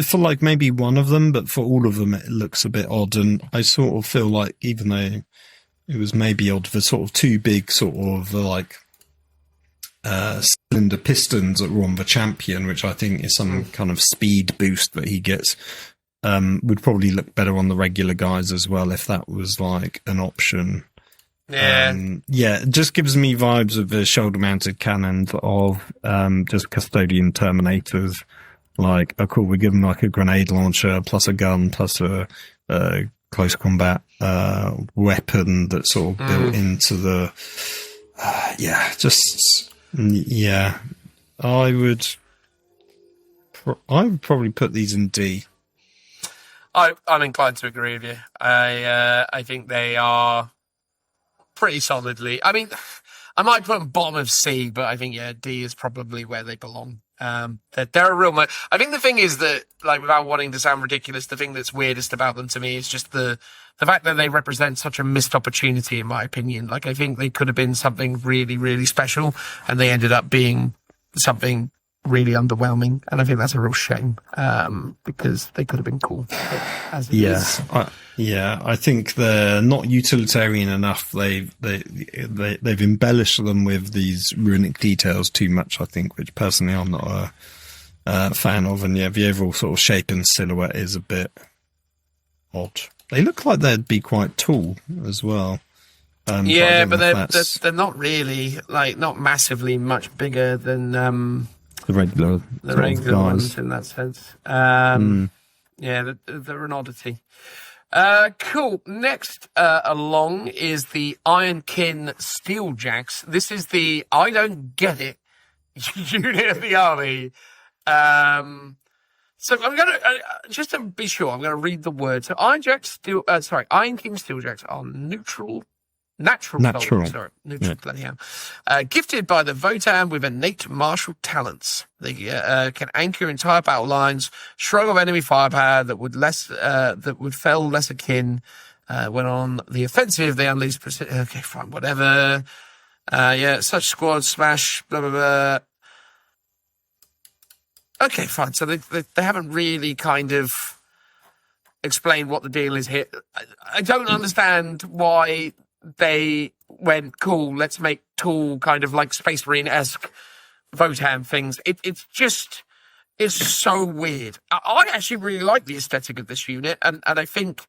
For like maybe one of them, but for all of them it looks a bit odd. And I sort of feel like, even though it was maybe odd, the sort of too big sort of like cylinder pistons that were on the champion, which I think is some kind of speed boost that he gets, would probably look better on the regular guys as well if that was like an option. It just gives me vibes of the shoulder mounted cannons of just Custodian Terminators. Like, oh cool, we give them like a grenade launcher plus a gun plus a close combat weapon that's sort of built into the I would probably put these in D. I'm inclined to agree with you. I think they are pretty solidly, I mean, I might put them bottom of C, but I think D is probably where they belong. They're a real I think the thing is that, like, without wanting to sound ridiculous, the thing that's weirdest about them to me is just the the fact that they represent such a missed opportunity, in my opinion. Like, I think they could have been something really, really special, and they ended up being something really underwhelming, and I think that's a real shame, because they could have been cool. As it is. I think they're not utilitarian enough. They've embellished them with these runic details too much, I think, which personally I'm not a fan of. And the overall sort of shape and silhouette is a bit odd. They look like they'd be quite tall as well. But they're not really, like, not massively much bigger than the regular ones in that sense. Yeah, they're an oddity. Cool. Next along is the Ironkin Steeljacks. This is the I don't get it unit of the army. So I'm going to, just to be sure, I'm going to read the word. So Ironkin Steeljacks are natural. Bloody hell. Gifted by the Votan with innate martial talents. They can anchor entire battle lines, shrug off enemy firepower that would fell lesser kin. When on the offensive, they unleash okay, fine, whatever. Such squad smash, blah, blah, blah. Okay, fine. So they haven't really kind of explained what the deal is here. I don't understand why they went, cool, let's make tall, kind of like Space Marine-esque Votan things. It's so weird. I actually really like the aesthetic of this unit, and I think,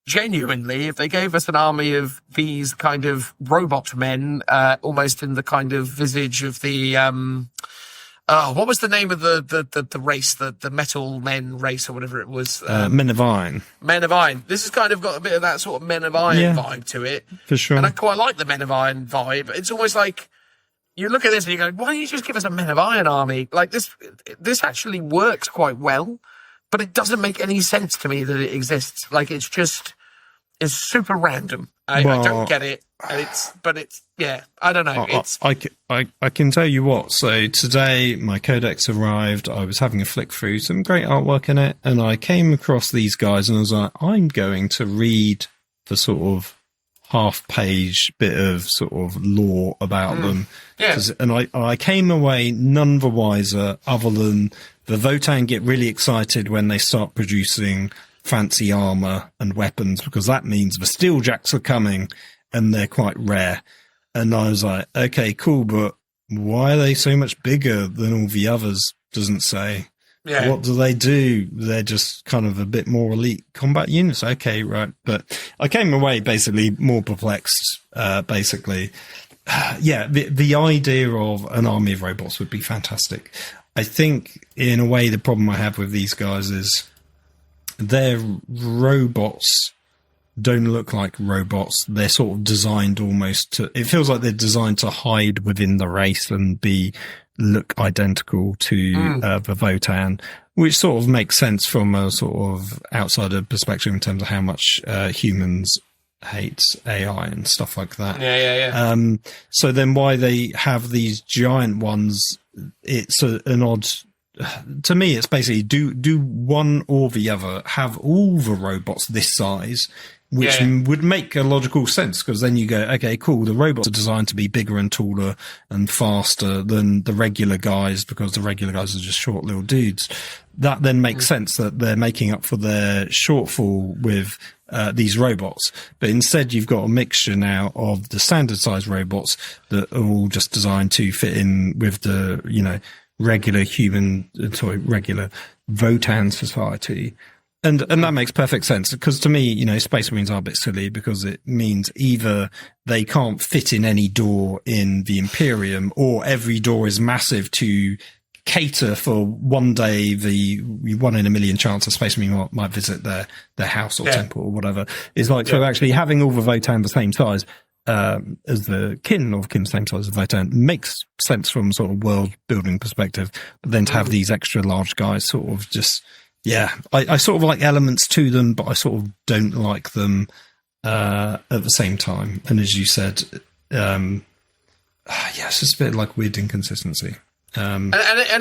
genuinely, if they gave us an army of these kind of robot men, almost in the kind of visage of the, what was the name of the race, the metal men race or whatever it was? Men of Iron. Men of Iron. This has kind of got a bit of that sort of Men of Iron vibe to it. For sure. And I quite like the Men of Iron vibe. It's almost like, you look at this and you go, why don't you just give us a Men of Iron army? Like, this actually works quite well, but it doesn't make any sense to me that it exists. Like, it's super random. I don't get it. I don't know. I can tell you what. So today my codex arrived. I was having a flick through, some great artwork in it, and I came across these guys and I was like, I'm going to read the sort of half-page bit of sort of lore about them. Yeah. And I came away none the wiser, other than the Votan get really excited when they start producing fancy armor and weapons, because that means the Steeljacks are coming and they're quite rare. And I was like, okay, cool, but why are they so much bigger than all the others? Doesn't say. Yeah. What do they do? They're just kind of a bit more elite combat units. Okay, right. But I came away basically more perplexed, basically. The idea of an army of robots would be fantastic. I think, in a way, the problem I have with these guys is their robots don't look like robots. They're sort of designed almost to, it feels like they're designed to hide within the race and look identical to the Votan, which sort of makes sense from a sort of outsider perspective in terms of how much humans hate AI and stuff like that. Yeah. So then why they have these giant ones, it's an odd, to me, it's basically do one or the other, have all the robots this size, which would make a logical sense, because then you go, okay, cool, the robots are designed to be bigger and taller and faster than the regular guys, because the regular guys are just short little dudes. That then makes sense that they're making up for their shortfall with these robots. But instead, you've got a mixture now of the standard size robots that are all just designed to fit in with the, regular Votan society. And that makes perfect sense, because to me, Space Marines are a bit silly, because it means either they can't fit in any door in the Imperium, or every door is massive to cater for one day the 1 in a million chance a Space Marine might visit their house or temple or whatever. It's like, so actually having all the Votan the same size as the kin same size as Votan makes sense from sort of world building perspective, but then to have these extra large guys sort of just, I sort of like elements to them, but I sort of don't like them at the same time. And as you said, it's just a bit like weird inconsistency. And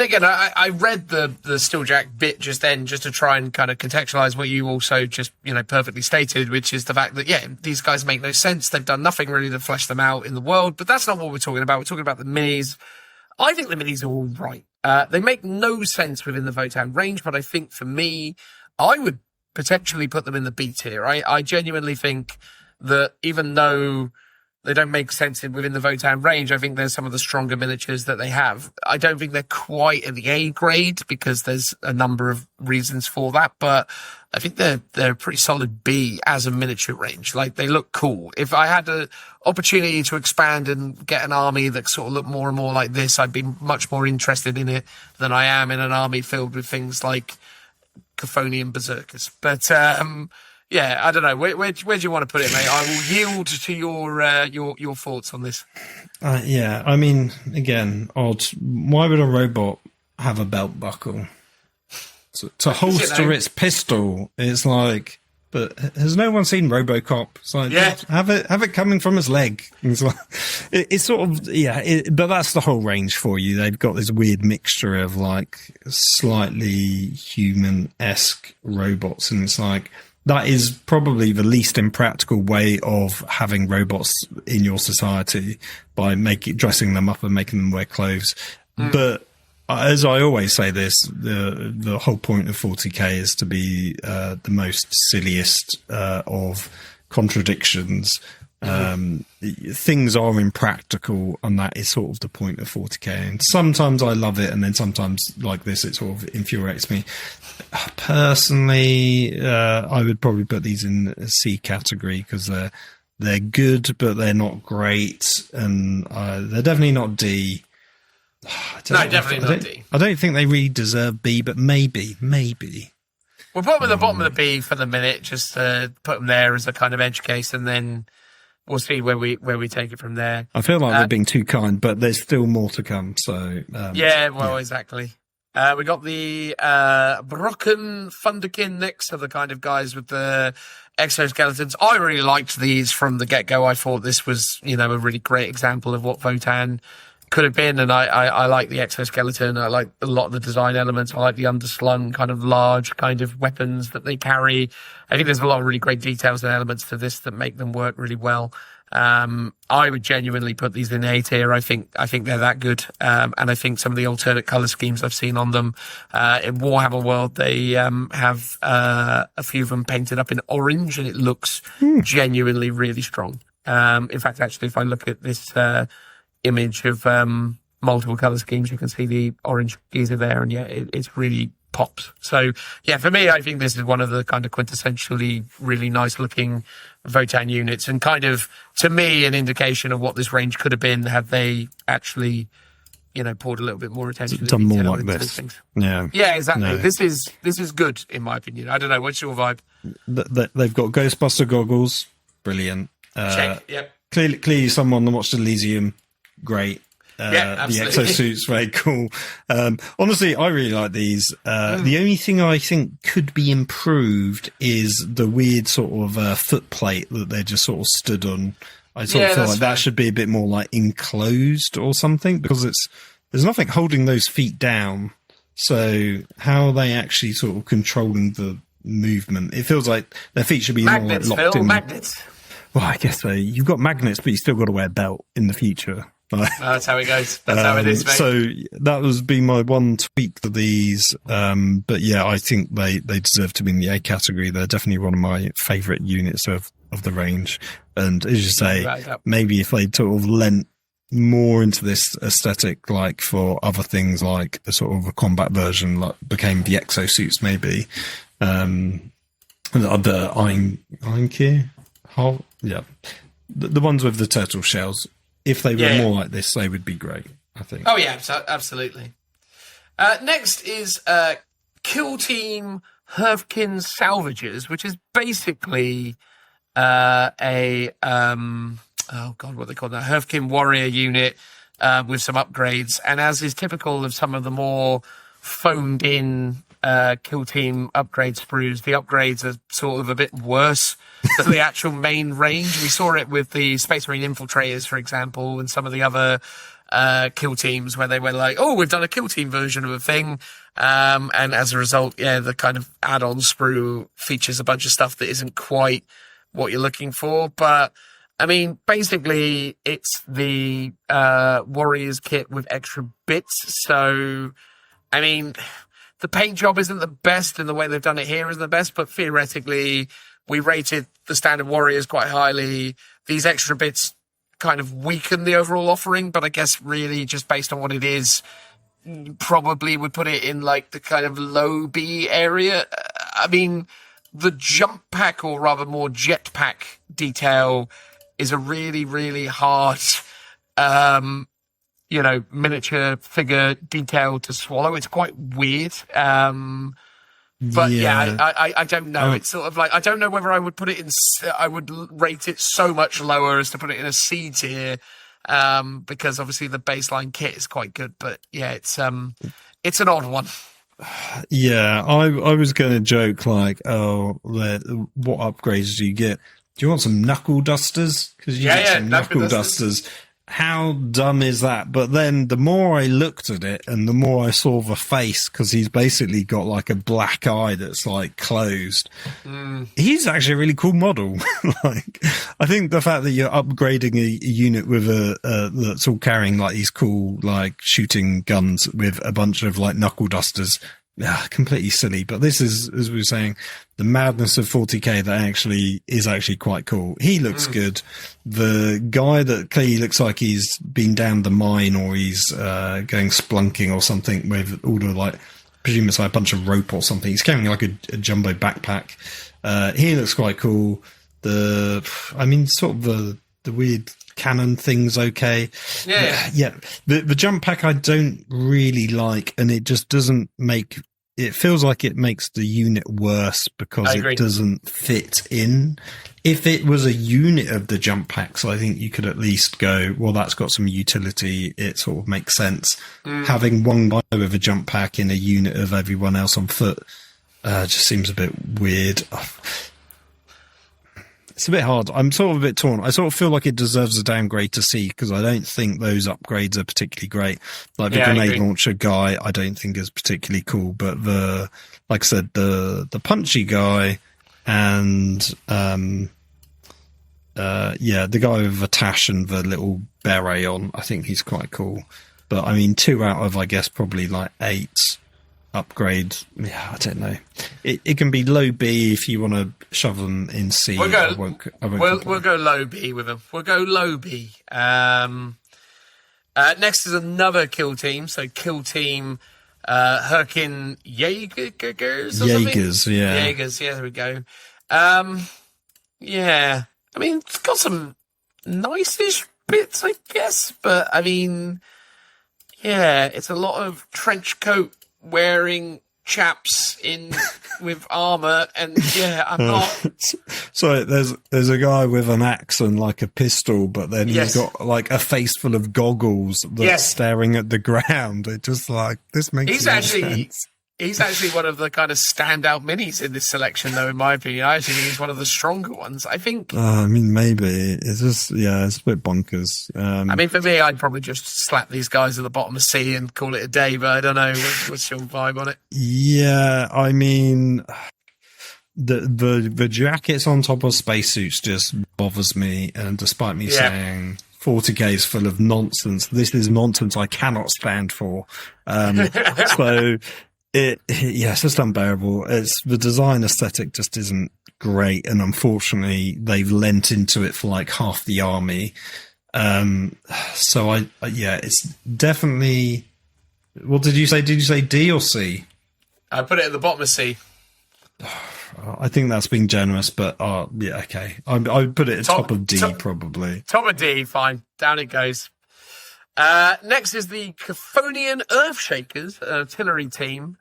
again, I read the Steeljack bit just then, just to try and kind of contextualize what you also just, perfectly stated, which is the fact that, these guys make no sense. They've done nothing really to flesh them out in the world, but that's not what we're talking about. We're talking about the minis. I think the minis are all right. They make no sense within the Votan range, but I think for me, I would potentially put them in the B tier. I genuinely think that even though they don't make sense within the Votan range, I think there's some of the stronger miniatures that they have. I don't think they're quite at the A grade because there's a number of reasons for that, but I think they're a pretty solid B as a miniature range. Like, they look cool. If I had an opportunity to expand and get an army that sort of looked more and more like this, I'd be much more interested in it than I am in an army filled with things like Cthonian Berserkers. But, I don't know. Where do you want to put it, mate? I will yield to your thoughts on this. I mean, again, odd. Why would a robot have a belt buckle? To holster its pistol, it's like, but has no one seen RoboCop? It's like, have it coming from his leg. It's like, it's sort of, but that's the whole range for you. They've got this weird mixture of like slightly human-esque robots, and it's like, that is probably the least impractical way of having robots in your society, by dressing them up and making them wear clothes. But as I always say this, the whole point of 40k is to be the most silliest of contradictions. Things are impractical, and that is sort of the point of 40k. And sometimes I love it, and then sometimes, like this, it sort of infuriates me. Personally, I would probably put these in a C category because they're good, but they're not great, and they're definitely not D. Definitely not D. I don't think they really deserve B, but maybe. We'll put them at the bottom of the B for the minute, just to put them there as a kind of edge case, and then we'll see where we take it from there. I feel like they're being too kind, but there's still more to come. So exactly. We got the Brocken Thunderkyn next to the kind of guys with the exoskeletons. I really liked these from the get-go. I thought this was, a really great example of what Votan could have been, and I like the exoskeleton. I like a lot of the design elements. I like the underslung kind of large kind of weapons that they carry. I think there's a lot of really great details and elements to this that make them work really well. I would genuinely put these in A tier. I think they're that good. And I think some of the alternate color schemes I've seen on them, in Warhammer World, they, have, a few of them painted up in orange, and it looks genuinely really strong. In fact, actually, if I look at this, image of, multiple color schemes, you can see the orange geezer there, and it's really pops. So for me, I think this is one of the kind of quintessentially really nice looking Votan units, and kind of, to me, an indication of what this range could have been had they actually, poured a little bit more attention. Done more like this. Yeah, exactly. No. This is good in my opinion. I don't know. What's your vibe? They've got Ghostbuster goggles, brilliant. Check. Yep. Clearly, someone that watched Elysium, great. The exosuit's very cool. Honestly, I really like these. The only thing I think could be improved is the weird sort of foot plate that they're just sort of stood on. I sort of feel like that should be a bit more like enclosed or something, because there's nothing holding those feet down. So how are they actually sort of controlling the movement? It feels like their feet should be magnets, more like locked in. Magnets. Well, I guess so. You've got magnets, but you still got to wear a belt in the future. That's how it goes. That's how it is, mate. So that was be my one tweak to these. But I think they deserve to be in the A category. They're definitely one of my favourite units of the range. And as you say, maybe if they sort of lent more into this aesthetic, like for other things, like a sort of a combat version, like became the exosuits, maybe. The Ironkin, the ones with the turtle shells. If they were more like this, they would be great, I think. Oh, yeah, absolutely. Next is Kill Team Hearthkyn Salvagers, which is basically what they call that, Hearthkyn Warrior unit with some upgrades. And as is typical of some of the more phoned-in Kill Team upgrade sprues, the upgrades are sort of a bit worse than the actual main range. We saw it with the Space Marine Infiltrators, for example, and some of the other kill teams where they were like, oh, we've done a kill team version of a thing. And as a result, the kind of add-on sprue features a bunch of stuff that isn't quite what you're looking for. But I mean, basically it's the Warriors kit with extra bits. So, I mean, the paint job isn't the best, and the way they've done it here isn't the best, but theoretically we rated the standard Warriors quite highly. These extra bits kind of weaken the overall offering, but I guess really just based on what it is, probably would put it in like the kind of low B area. I mean, the jump pack, or rather more jetpack detail, is a really, really hard, miniature figure detail to swallow. It's quite weird. But I don't know. It's sort of like, I don't know whether I would put it in, I would rate it so much lower as to put it in a C tier, because obviously the baseline kit is quite good, but yeah, it's an odd one. Yeah, I was going to joke like, oh, what upgrades do you get? Do you want some knuckle dusters? Because you get some knuckle dusters. How dumb is that? But then the more I looked at it and the more I saw the face, because he's basically got like a black eye that's like closed. He's actually a really cool model. Like, I think the fact that you're upgrading a unit with that's all carrying like these cool like shooting guns with a bunch of like knuckle dusters, completely silly. But this is, as we were saying, the madness of 40k that is actually quite cool. He looks good. The guy that clearly looks like he's been down the mine, or he's going splunking or something with all the like, presume it's like a bunch of rope or something. He's carrying like a jumbo backpack. He looks quite cool. Sort of the weird cannon thing's okay. Yeah. The jump pack I don't really like, and it just doesn't make. It feels like it makes the unit worse because it doesn't fit in. If it was a unit of the jump packs, I think you could at least go, well, that's got some utility. It sort of makes sense. Having one guy with a jump pack in a unit of everyone else on foot just seems a bit weird. It's a bit hard. I'm sort of a bit torn. I sort of feel like it deserves a downgrade to C, because I don't think those upgrades are particularly great. Like the grenade launcher guy, I don't think is particularly cool. But like I said, the punchy guy and the guy with the tash and the little beret on, I think he's quite cool. But I mean, 2 out of, I guess, probably like 8 upgrade. Yeah, I don't know. It can be low B if you want to shove them in C. We'll go low B with them. We'll go low B. Next is another kill team. So kill team Hearthkyn Jaegers, yeah. Jaegers, yeah, there we go. Yeah. I mean, it's got some nice-ish bits, I guess, but I mean, yeah, it's a lot of trench coat wearing chaps in with armor, and yeah, I'm not. So there's a guy with an axe and like a pistol, but then he's got like a face full of goggles that's staring at the ground. It just like, this makes sense. He's actually one of the kind of standout minis in this selection, though, in my opinion. I actually think he's one of the stronger ones. I think. I mean, maybe it's just it's a bit bonkers. I mean, for me, I'd probably just slap these guys at the bottom of C and call it a day. But I don't know. What's your vibe on it? Yeah, I mean, the jackets on top of spacesuits just bothers me, and despite me saying 40k is full of nonsense, this is nonsense I cannot stand for. So. It's just unbearable. It's the design aesthetic just isn't great, and unfortunately they've lent into it for like half the army. So it's definitely. What did you say? Did you say D or C? I put it at the bottom of C. I think that's being generous, but okay. I would put it at top of D probably. Top of D, fine. Down it goes. Next is the Cthonian Earthshakers, artillery team.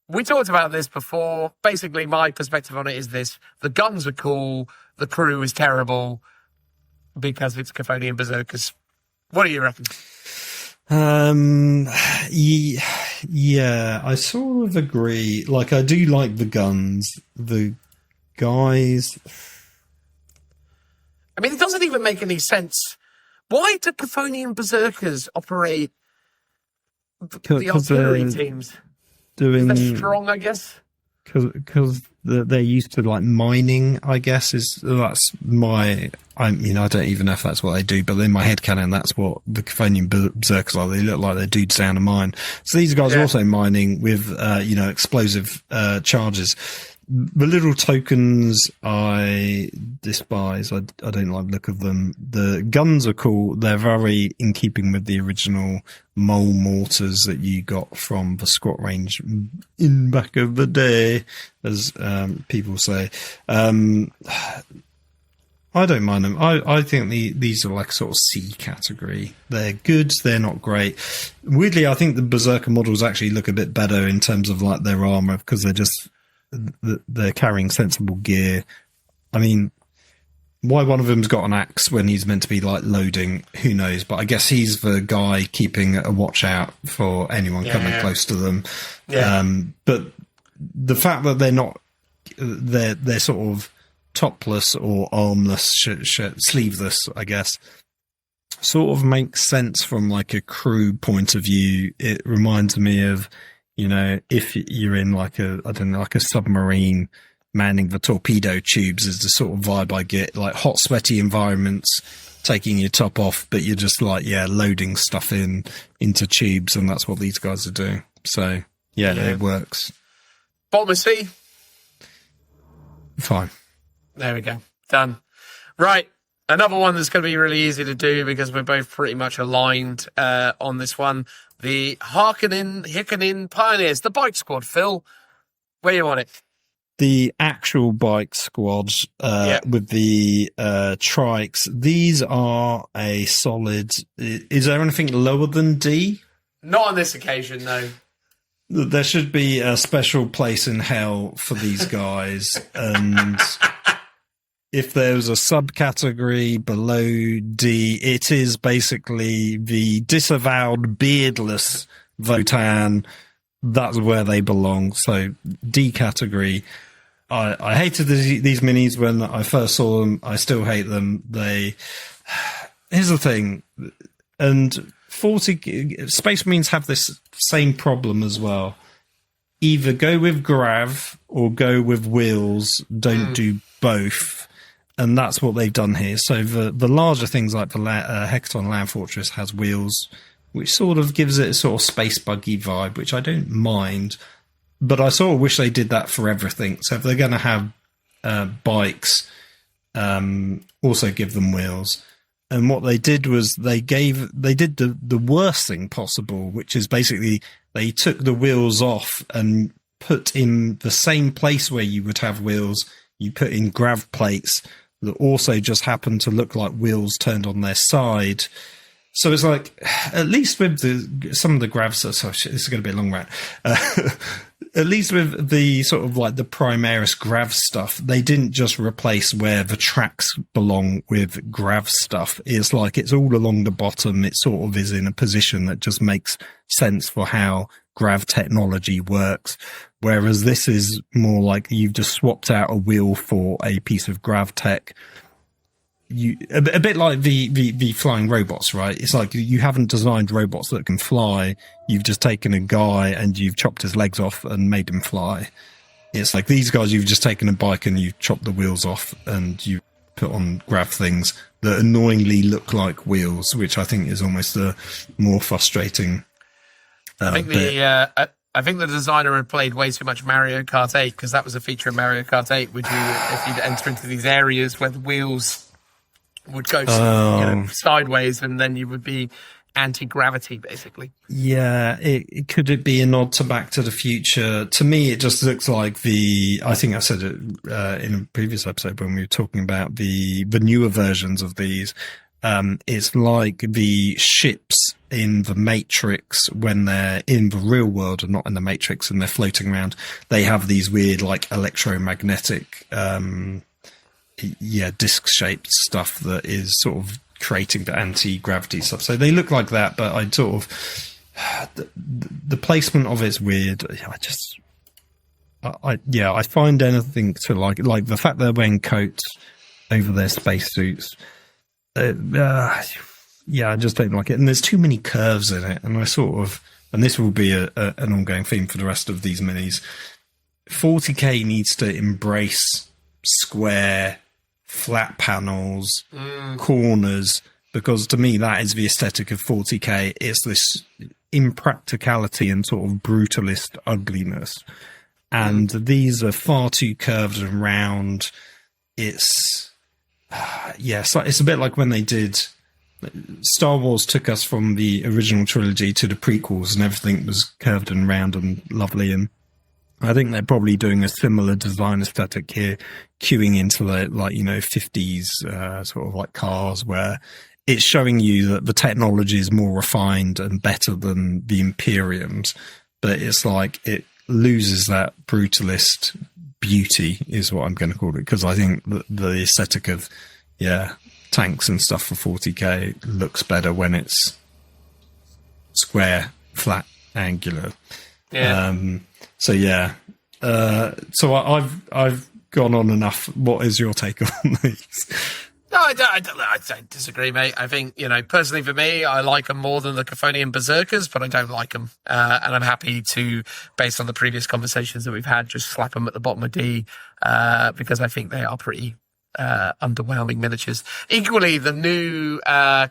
We talked about this before. Basically, my perspective on it is this. The guns are cool. The crew is terrible because it's Cthonian Berserkers. What do you reckon? Yeah, I sort of agree. Like, I do like the guns. The guys... I mean, it doesn't even make any sense Why do Cthonian Berserkers operate the 'Cause artillery they're teams? doing They're strong, I guess. because they're used to like mining. I guess that's my. I don't even know if that's what they do, but in my head canon, that's what the Cthonian Berserkers are. They look like they're dudes down a mine. So these guys are also mining with explosive charges. The little tokens I despise. I don't like the look of them. The guns are cool. They're very in keeping with the original mole mortars that you got from the squat range in back of the day, as people say. I don't mind them. I think these are like sort of C category. They're good. They're not great. Weirdly, I think the Berserker models actually look a bit better in terms of like their armor because they're carrying sensible gear. I mean, why one of them's got an axe when he's meant to be like loading, who knows? But I guess he's the guy keeping a watch out for anyone coming close to them. Yeah. But the fact that they're sort of topless or armless, sleeveless, I guess, sort of makes sense from like a crew point of view. It reminds me of, if you're in like a submarine manning the torpedo tubes is the sort of vibe I get, like hot, sweaty environments, taking your top off, but you're just like, loading stuff into tubes, and that's what these guys are doing. So, it works. Bottom of C. Fine. There we go. Done. Right. Another one that's going to be really easy to do because we're both pretty much aligned on this one. The Hearthkyn Pioneers, the bike squad. Phil, where you want it? The actual bike squad with the trikes. These are a solid. Is there anything lower than D? Not on this occasion, no. There should be a special place in hell for these guys, and if there's a subcategory below D, it is basically the disavowed beardless Votan. That's where they belong. So D category. I hated these minis when I first saw them. I still hate them. Here's the thing, and 40 Space Marines have this same problem as well. Either go with Grav or go with wheels. Don't do both. And that's what they've done here. So the larger things like the Hekaton Land Fortress has wheels, which sort of gives it a sort of space buggy vibe, which I don't mind. But I sort of wish they did that for everything. So if they're going to have bikes, also give them wheels. And what they did was they did the worst thing possible, which is basically they took the wheels off and put in the same place where you would have wheels. You put in grav plates that also just happen to look like wheels turned on their side. So it's like, at least with some of the gravs, this is going to be a long rant. At least with the sort of like the Primaris grav stuff, they didn't just replace where the tracks belong with grav stuff. It's like it's all along the bottom. It sort of is in a position that just makes sense for how grav technology works. Whereas this is more like you've just swapped out a wheel for a piece of grav tech. A bit like the flying robots, right? It's like you haven't designed robots that can fly. You've just taken a guy and you've chopped his legs off and made him fly. It's like these guys, you've just taken a bike and you've chopped the wheels off and you put on grav things that annoyingly look like wheels, which I think is almost the more frustrating bit. I think the designer had played way too much Mario Kart 8 because that was a feature of Mario Kart 8. If you'd enter into these areas where the wheels would go sideways, and then you would be anti-gravity, basically. Yeah, could it be a nod to Back to the Future? To me, it just looks like I think I said it in a previous episode when we were talking about the newer versions of these. It's like the ships in the Matrix when they're in the real world and not in the Matrix and they're floating around. They have these weird, like, electromagnetic disc-shaped stuff that is sort of creating the anti-gravity stuff. So they look like that, but I sort of... The placement of it's weird. I find anything to like the fact they're wearing coats over their spacesuits. I just don't like it. And there's too many curves in it. And and this will be an ongoing theme for the rest of these minis. 40k needs to embrace square, flat panels, corners, because to me that is the aesthetic of 40k. It's this impracticality and sort of brutalist ugliness. And these are far too curved and round. It's it's a bit like when they did Star Wars took us from the original trilogy to the prequels, and everything was curved and round and lovely. And I think they're probably doing a similar design aesthetic here, queuing into the 50s sort of like cars, where it's showing you that the technology is more refined and better than the Imperiums, but it's like it loses that brutalist beauty, is what I'm going to call it, because I think the aesthetic of tanks and stuff for 40k looks better when it's square, flat, angular. So I've gone on enough. What is your take on these? No, I don't disagree, mate. I think, personally for me, I like them more than the Cthonian Berserkers, but I don't like them. And I'm happy to, based on the previous conversations that we've had, just slap them at the bottom of D, because I think they are pretty underwhelming miniatures. Equally, the new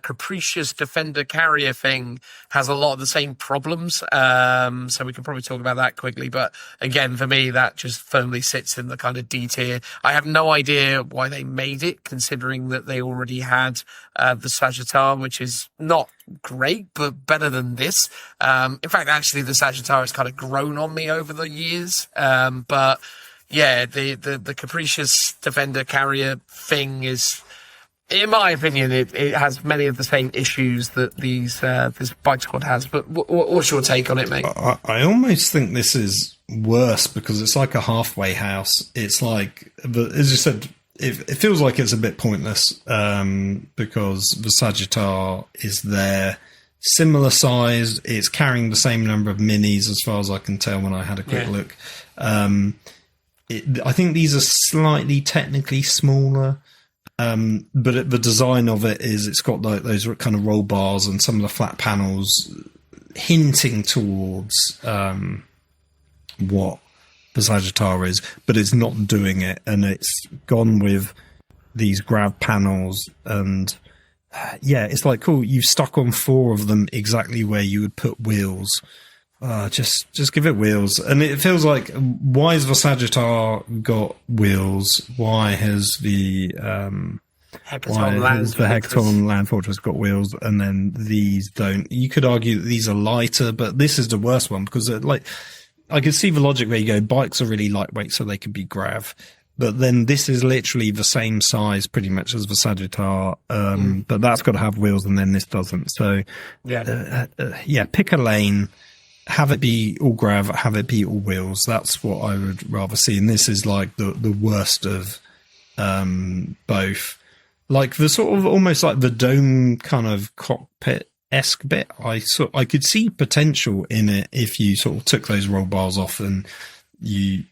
capricious defender carrier thing has a lot of the same problems, so we can probably talk about that quickly. But again, for me, that just firmly sits in the kind of D tier. I have no idea why they made it, considering that they already had the Sagittar, which is not great, but better than this. In fact, actually, the Sagittar has kind of grown on me over the years, but yeah, the capricious defender carrier thing is, in my opinion, it has many of the same issues that this bike squad has. But what's your take on it, mate? I almost think this is worse because it's like a halfway house. It's like, as you said, it feels like it's a bit pointless because the Sagittar is there, similar size. It's carrying the same number of minis, as far as I can tell when I had a quick look. I think these are slightly technically smaller, but the design of it is it's got like those kind of roll bars and some of the flat panels hinting towards what the Sagittar is, but it's not doing it, and it's gone with these grav panels, and it's like, cool, you've stuck on 4 of them exactly where you would put wheels. Just give it wheels. And it feels like, why has the Sagittar got wheels? Why has the Hearthkyn Land Fortress got wheels, and then these don't? You could argue that these are lighter, but this is the worst one because I could see the logic where you go, bikes are really lightweight, so they could be grav. But then this is literally the same size pretty much as the Sagittar, but that's got to have wheels, and then this doesn't. So pick a lane. Have it be all grav, have it be all wheels. That's what I would rather see. And this is like the worst of both. Like the sort of almost like the dome kind of cockpit-esque bit. I could see potential in it if you sort of took those roll bars off, and it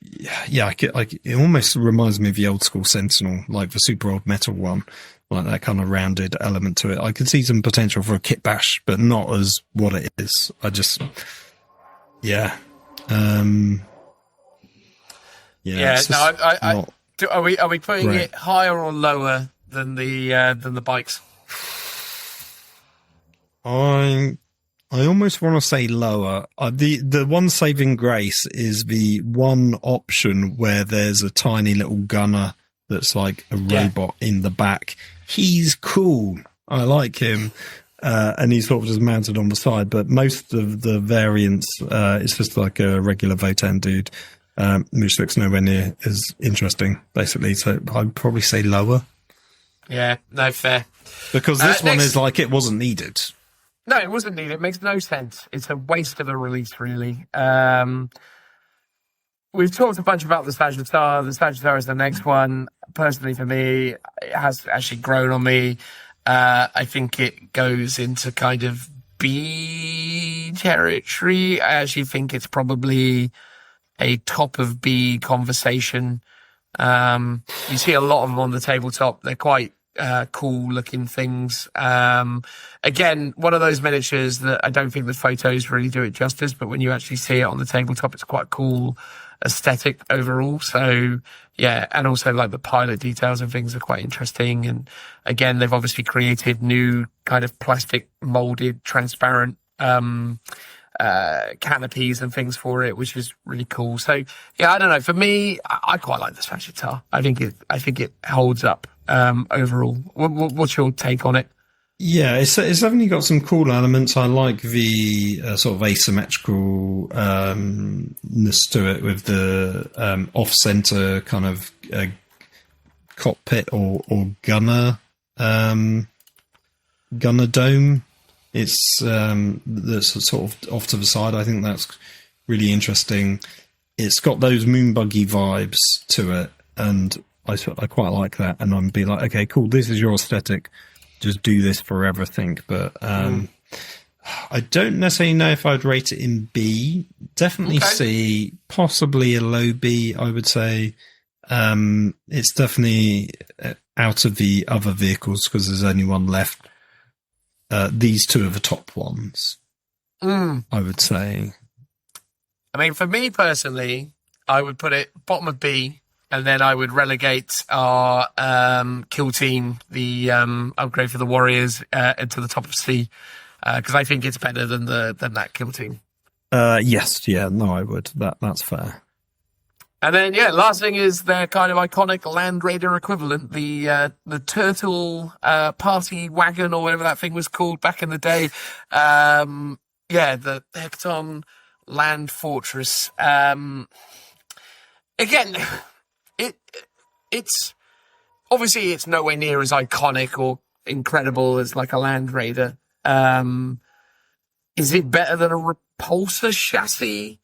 almost reminds me of the old school Sentinel, like the super old metal one, like that kind of rounded element to it. I could see some potential for a kit bash, but not as what it is. Are we putting it higher or lower than the bikes? I almost want to say lower. The one saving grace is the one option where there's a tiny little gunner that's like a robot in the back. He's cool. I like him. And he's sort of just mounted on the side, but most of the variants, it's just like a regular Votan dude, which looks nowhere near as interesting, basically. So I'd probably say lower. Yeah, no, fair. Because this one is like, it wasn't needed. No, it wasn't needed. It makes no sense. It's a waste of a release, really. We've talked a bunch about the Sagittar. The Sagittar is the next one. Personally, for me, it has actually grown on me. I think it goes into kind of B territory. I actually think it's probably a top of B conversation. You see a lot of them on the tabletop. They're quite cool looking things. Again, one of those miniatures that I don't think the photos really do it justice, but when you actually see it on the tabletop, it's quite cool aesthetic overall. So yeah, and also like the pilot details and things are quite interesting. And again, they've obviously created new kind of plastic molded transparent canopies and things for it, which is really cool. So yeah, I don't know, for me, I quite like this Fascitar. I think it holds up overall. What's your take on it? Yeah, it's definitely got some cool elements. I like the sort of asymmetrical ness to it with the off-center kind of cockpit or gunner dome. It's that's sort of off to the side. I think that's really interesting. It's got those moonbuggy vibes to it, and I quite like that. And I'm be like, okay, cool, this is your aesthetic. Just do this forever, I think. But I don't necessarily know if I'd rate it in B. Definitely C, possibly a low B, I would say. It's definitely out of the other vehicles because there's only one left. These two are the top ones, I would say. I mean, for me personally, I would put it bottom of B. And then I would relegate our kill team, the upgrade for the Warriors, into the top of C, because I think it's better than that kill team. Yes, yeah, no, I would. That's fair. And then yeah, last thing is their kind of iconic Land Raider equivalent, the turtle party wagon or whatever that thing was called back in the day. Yeah, the Hearthkyn Land Fortress. Again. It's obviously it's nowhere near as iconic or incredible as like a Land Raider. Is it better than a Repulsor chassis?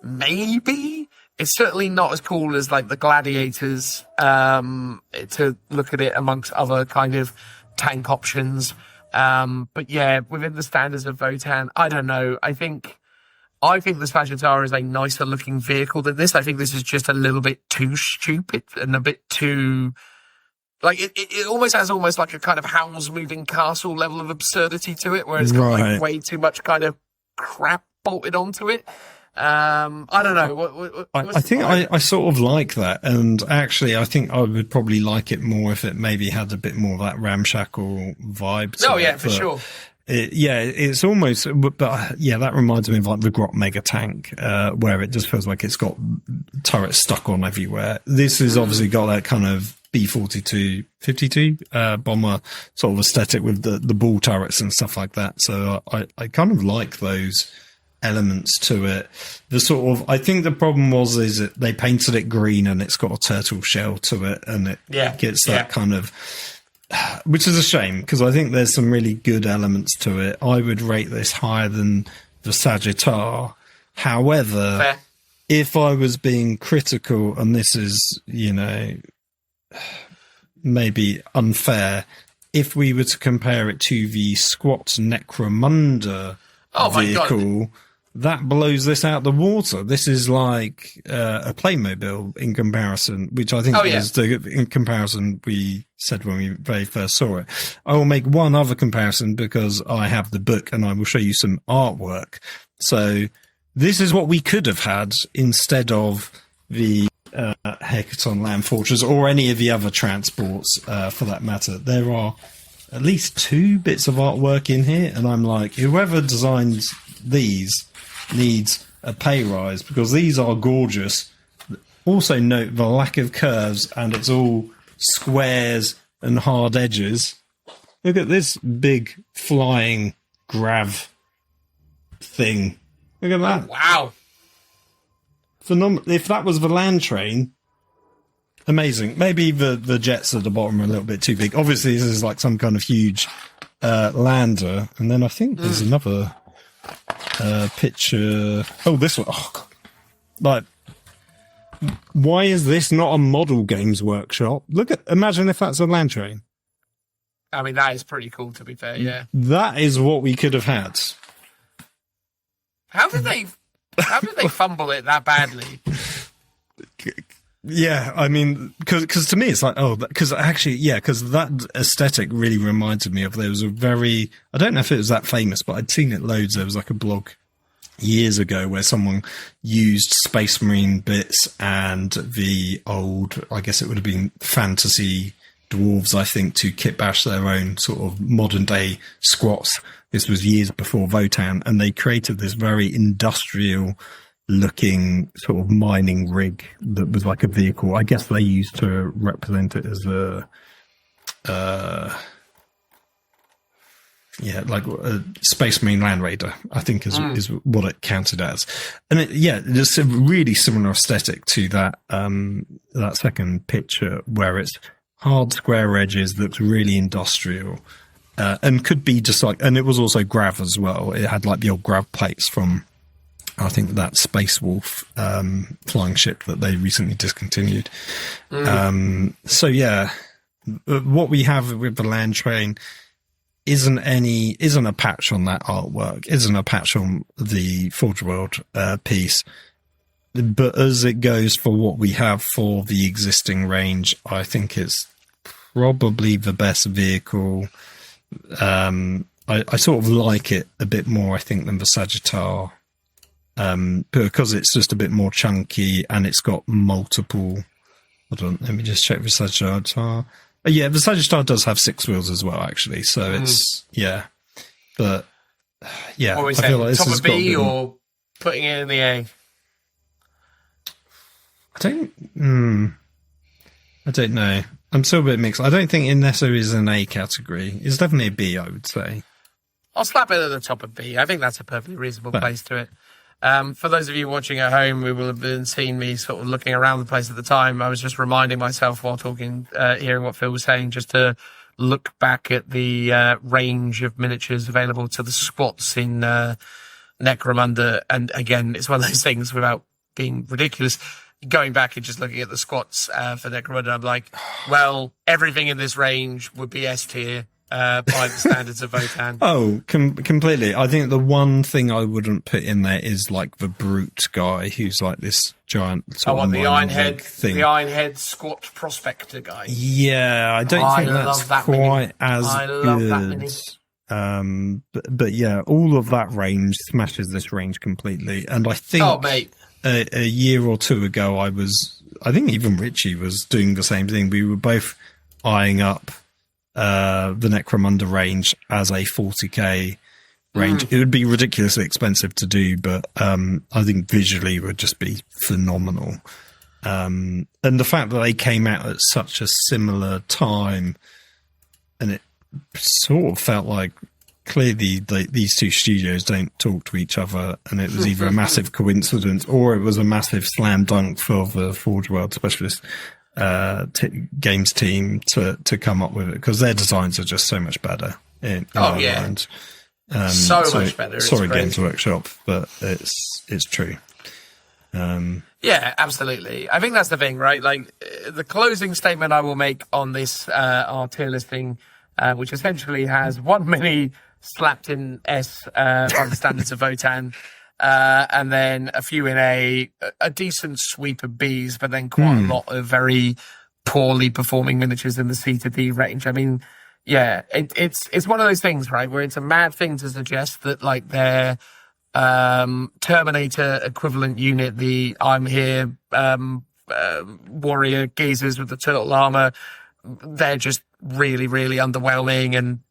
Maybe. It's certainly not as cool as like the Gladiators. To look at it amongst other kind of tank options. But yeah, within the standards of Votann, I don't know. I think this Fascitar is a nicer looking vehicle than this. I think this is just a little bit too stupid and a bit too, like, it almost has like a kind of Howl's Moving Castle level of absurdity to it, where it's got like way too much kind of crap bolted onto it. I don't know. I think I sort of like that. And actually, I think I would probably like it more if it maybe had a bit more of that ramshackle vibe to it. Yeah, for sure. It's almost, but yeah, that reminds me of like the Grot Mega Tank, where it just feels like it's got turrets stuck on everywhere. This has obviously got that kind of B-52, 52 bomber sort of aesthetic with the ball turrets and stuff like that. So I kind of like those elements to it. The sort of, I think the problem is that they painted it green and it's got a turtle shell to it, and it gets that kind of. Which is a shame, because I think there's some really good elements to it. I would rate this higher than the Sagittar. However, if I was being critical, and this is, maybe unfair, if we were to compare it to the Squat Necromunda vehicle, that blows this out the water. This is like a Playmobil in comparison, which I think is in comparison we said when we very first saw it. I will make one other comparison because I have the book and I will show you some artwork. So this is what we could have had instead of the Hearthkyn Land Fortress or any of the other transports for that matter. There are at least 2 bits of artwork in here, and I'm like, whoever designs these needs a pay rise, because these are gorgeous. Also note the lack of curves, and it's all squares and hard edges. Look at this big flying grav thing. Look at that. Oh, wow. Phenomenal. If that was the land train, amazing. Maybe the jets at the bottom are a little bit too big. Obviously, this is like some kind of huge lander. And then I think there's another picture. Oh, this one. Oh, God. Like, why is this not a model games workshop? Imagine if that's a land train. I mean, that is pretty cool, to be fair, yeah. That is what we could have had. How did they fumble it that badly? Yeah, I mean, because to me it's like, because that aesthetic really reminded me of, there was a very, I don't know if it was that famous, but I'd seen it loads. There was like a blog years ago where someone used Space Marine bits and the old, I guess it would have been fantasy dwarves, I think, to kitbash their own sort of modern day squats. This was years before Votan, and they created this very industrial looking sort of mining rig that was like a vehicle. I guess they used to represent it as like a Space Marine Land Raider, I think is what it counted as. And there's a really similar aesthetic to that that second picture, where it's hard square edges, looks really industrial, and could be just like, and it was also grav as well. It had like the old grav plates from, I think, that Space Wolf flying ship that they recently discontinued. So yeah, what we have with the land train isn't a patch on that artwork, isn't a patch on the Forge World piece. But as it goes for what we have for the existing range, I think it's probably the best vehicle. I sort of like it a bit more, I think, than the Sagittar. Because it's just a bit more chunky and it's got multiple. Hold on, let me just check the Sagittar. Yeah, the Sagittar does have 6 wheels as well, actually. So it's but yeah, What are we I saying? feel like this Top has of got a B bit more. or putting it in the A? I don't know. I'm still a bit mixed. I don't think Inesso is an A category. It's definitely a B, I would say. I'll slap it at the top of B. I think that's a perfectly reasonable place to it. For those of you watching at home, we will have been seeing me sort of looking around the place at the time. I was just reminding myself while talking, hearing what Phil was saying, just to look back at the range of miniatures available to the squats in Necromunda. And again, it's one of those things, without being ridiculous, going back and just looking at the squats for Necromunda, I'm like, well, everything in this range would be S tier. By the standards of Votan. Oh, completely. I think the one thing I wouldn't put in there is like the brute guy who's like this giant sort of the Ironhead thing. The Ironhead squat prospector guy. Yeah, I don't think that's quite as good. But yeah, all of that range smashes this range completely. And I think a year or two ago, I think even Richie was doing the same thing. We were both eyeing up the Necromunda range as a 40k range. It would be ridiculously expensive to do, but I think visually it would just be phenomenal. And the fact that they came out at such a similar time, and it sort of felt like clearly these two studios don't talk to each other, and it was either a massive coincidence or it was a massive slam dunk for the Forge World Specialist games team to come up with it, because their designs are just so much better. Mind. So much better. Sorry, Games Workshop, but it's true. Yeah, absolutely. I think that's the thing, right? Like, the closing statement I will make on this our tier listing, which essentially has one mini slapped in S on the standards of Votan. And then a few in a decent sweep of Bs, but then quite a lot of very poorly performing miniatures in the C to D range. I mean, yeah, it's one of those things, right, where it's a mad thing to suggest that like their Terminator equivalent unit, the I'm Here warrior geezers with the turtle armor, they're just really, really underwhelming, and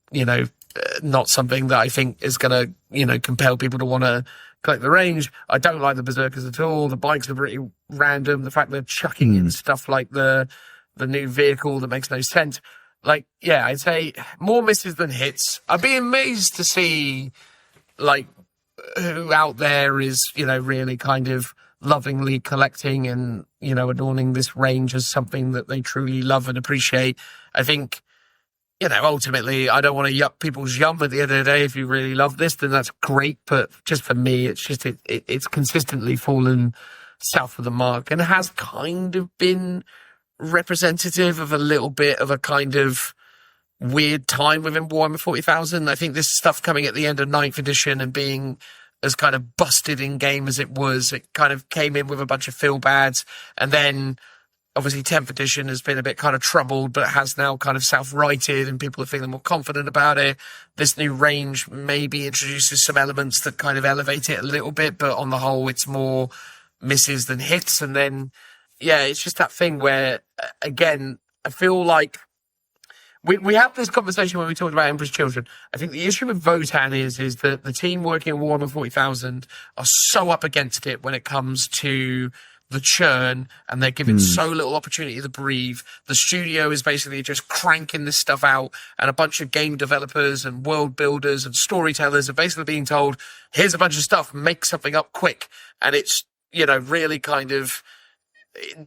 not something that I think is going to compel people to want to collect the range. I don't like the Berserkers at all. The bikes are pretty random. The fact they're chucking in stuff like the new vehicle that makes no sense. Like, yeah, I'd say more misses than hits. I'd be amazed to see, like, who out there is, really kind of lovingly collecting and, adorning this range as something that they truly love and appreciate. I think, ultimately, I don't want to yuck people's yum at the end of the day. If you really love this, then that's great. But just for me, it's just, it's consistently fallen south of the mark, and it has kind of been representative of a little bit of a kind of weird time within Warhammer 40,000. I think this stuff coming at the end of 9th edition and being as kind of busted in game as it was, it kind of came in with a bunch of fill bads, and then obviously 10th edition has been a bit kind of troubled, but has now kind of self-righted and people are feeling more confident about it. This new range maybe introduces some elements that kind of elevate it a little bit, but on the whole, it's more misses than hits. And then, yeah, it's just that thing where, again, I feel like we have this conversation when we talked about Emperor's Children. I think the issue with Votan is that the team working at Warhammer 40,000 are so up against it when it comes to the churn, and they're given so little opportunity to breathe. The studio is basically just cranking this stuff out, and a bunch of game developers and world builders and storytellers are basically being told, here's a bunch of stuff, make something up quick. And it's, you know, really kind of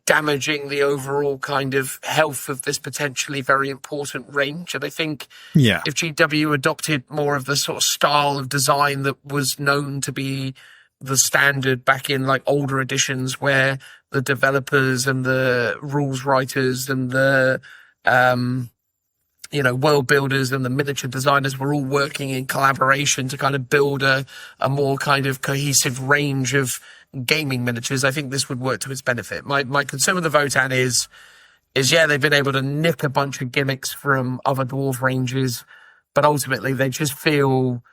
damaging the overall kind of health of this potentially very important range. And I think if GW adopted more of the sort of style of design that was known to be the standard back in like older editions, where the developers and the rules writers and the world builders and the miniature designers were all working in collaboration to kind of build a more kind of cohesive range of gaming miniatures, I think this would work to its benefit. My concern with the Votan is they've been able to nick a bunch of gimmicks from other dwarf ranges, but ultimately they just feel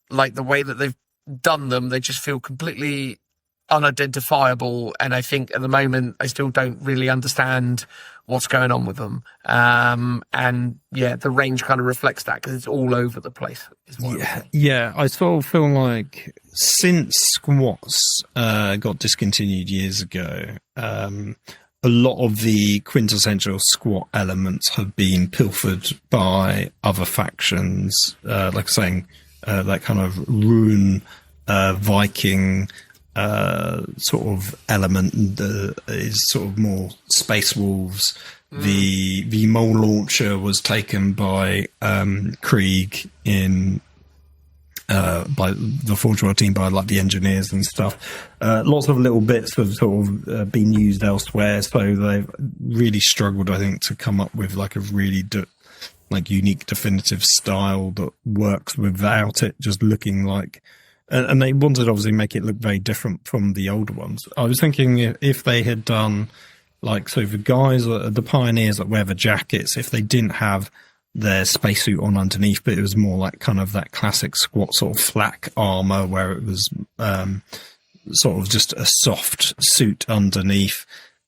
like the way that they've done them, they just feel completely unidentifiable. And I think at the moment, I still don't really understand what's going on with them. And yeah, the range kind of reflects that because it's all over the place. I sort of feel like since squats got discontinued years ago, a lot of the quintessential squat elements have been pilfered by other factions, like saying that kind of rune Viking sort of element is sort of more Space Wolves. The mole launcher was taken by Krieg in by the Forge World team, by like the engineers and stuff. Lots of little bits have sort of been used elsewhere, so they've really struggled, I think, to come up with like a really unique definitive style that works without it just looking like, and they wanted to obviously make it look very different from the older ones. I was thinking if they had done like, so the guys, the pioneers that wear the jackets, if they didn't have their spacesuit on underneath, but it was more like kind of that classic squat sort of flak armor where it was sort of just a soft suit underneath,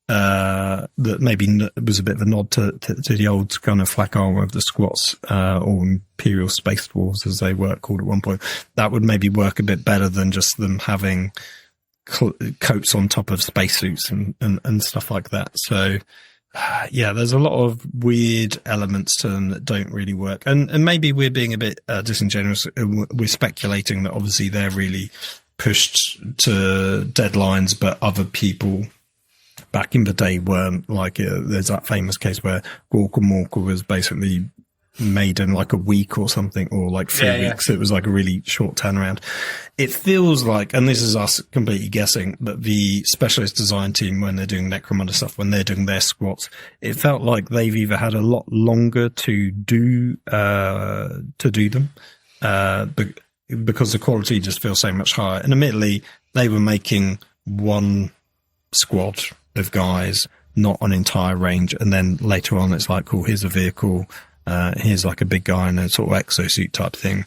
that maybe was a bit of a nod to the old kind of flak armor of the squats, or Imperial Space Dwarves as they were called at one point. That would maybe work a bit better than just them having coats on top of spacesuits and stuff like that. So yeah, there's a lot of weird elements to them that don't really work, and maybe we're being a bit disingenuous. We're speculating that obviously they're really pushed to deadlines, but other people back in the day weren't. Like there's that famous case where Gorka Morka was basically made in like a week or something, or like 3 weeks. It was like a really short turnaround. It feels like, and this is us completely guessing, but the specialist design team, when they're doing Necromunda stuff, when they're doing their squats, it felt like they've either had a lot longer to do them, because the quality just feels so much higher. And admittedly, they were making one squad of guys, not an entire range. And then later on, it's like, cool, here's a vehicle. Here's like a big guy in a sort of exosuit type thing.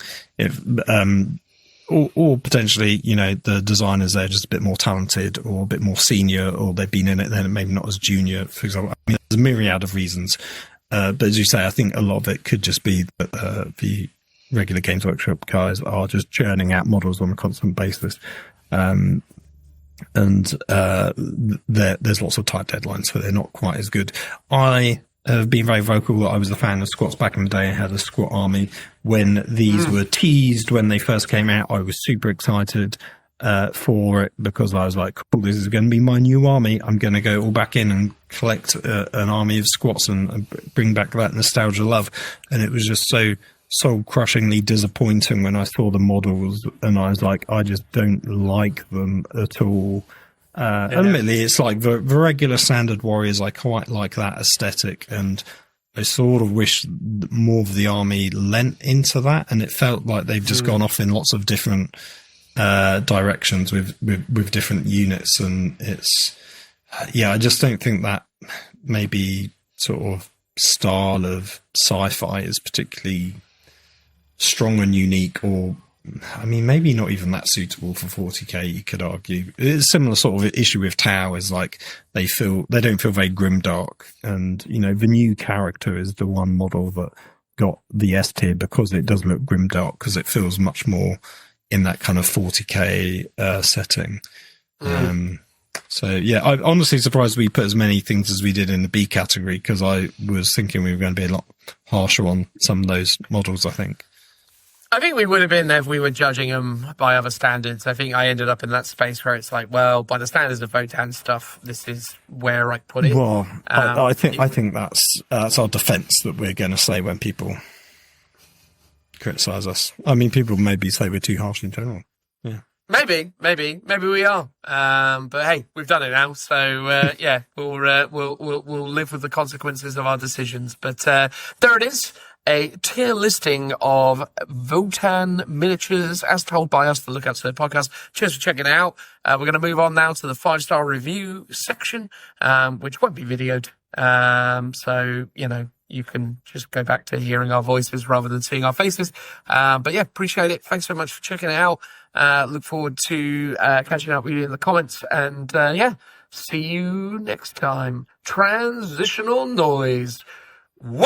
Or potentially, you know, the designers, they're just a bit more talented or a bit more senior, or they've been in it then maybe not as junior, for example. I mean, there's a myriad of reasons. But as you say, I think a lot of it could just be that the regular Games Workshop guys are just churning out models on a constant basis. And there's lots of tight deadlines, so they're not quite as good. I have been very vocal that I was a fan of squats back in the day. I had a squat army. When these were teased, when they first came out, I was super excited for it, because I was like, cool, this is going to be my new army. I'm going to go all back in and collect an army of squats and bring back that nostalgia love. And it was just so soul-crushingly disappointing when I saw the models, and I was like, I just don't like them at all. Admittedly, it's like the regular standard warriors, I quite like that aesthetic, and I sort of wish more of the army lent into that, and it felt like they've just gone off in lots of different directions with different units, and it's I just don't think that maybe sort of style of sci-fi is particularly strong and unique, or I mean, maybe not even that suitable for 40k, you could argue. It's a similar sort of issue with Tau, is like they don't feel very grimdark. And, you know, the new character is the one model that got the S tier because it does look grimdark, because it feels much more in that kind of 40k setting. So, yeah, I'm honestly surprised we put as many things as we did in the B category, because I was thinking we were going to be a lot harsher on some of those models, I think. I think we would have been if we were judging them by other standards. I think I ended up in that space where it's like, well, by the standards of Votan stuff, this is where I put it. Well, I think that's our defence that we're going to say when people criticise us. I mean, people maybe say we're too harsh in general. Yeah, maybe we are. But hey, we've done it now, so yeah, we'll live with the consequences of our decisions. But there it is. A tier listing of Votan miniatures as told by us, the Lookouts to the podcast. Cheers for checking it out. We're going to move on now to the 5-star review section, which won't be videoed. So, you know, you can just go back to hearing our voices rather than seeing our faces. But yeah, appreciate it. Thanks so much for checking it out. Look forward to catching up with you in the comments. And yeah, see you next time. Transitional noise. In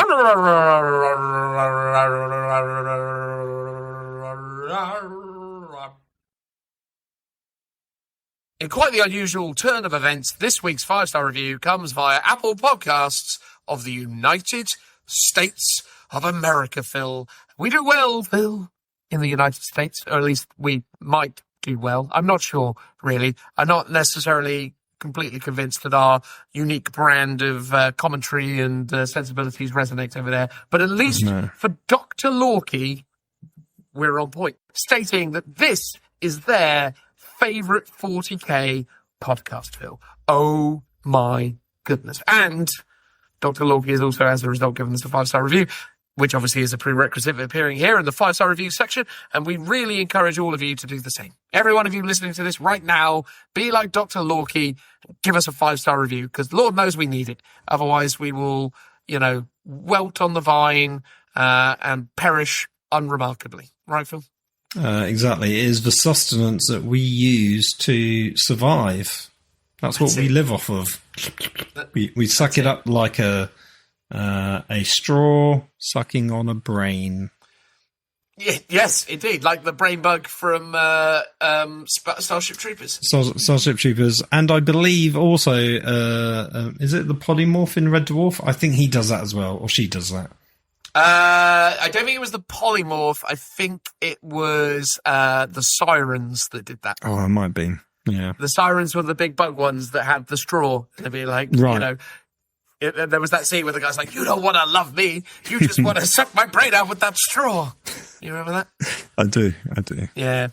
quite the unusual turn of events, this week's 5-star review comes via Apple Podcasts of the United States of America, Phil. We do well, Phil, in the United States, or at least we might do well. I'm not sure, really. I'm not necessarily completely convinced that our unique brand of commentary and sensibilities resonates over there. But at least for Dr. Lorky, we're on point, stating that this is their favourite 40k podcast, Phil. Oh my goodness. And Dr. Lorky is also, as a result, given us a 5-star review, which obviously is a prerequisite for appearing here in the 5-star review section, and we really encourage all of you to do the same. Every one of you listening to this right now, be like Dr. Lorky, give us a 5-star review, because Lord knows we need it. Otherwise, we will, you know, wilt on the vine and perish unremarkably. Right, Phil? Exactly. It is the sustenance that we use to survive. That's what we live off of. We suck it up like a straw sucking on a brain. Yeah, yes, indeed. Like the brain bug from Starship Troopers. Starship Troopers. And I believe also, is it the polymorph in Red Dwarf? I think he does that as well, or she does that. I don't think it was the polymorph. I think it was the sirens that did that. Oh, it might be. Yeah. The sirens were the big bug ones that had the straw. They'd be like, you know... there was that scene where the guy's like, you don't want to love me. You just want to suck my brain out with that straw. You remember that? I do. Yeah.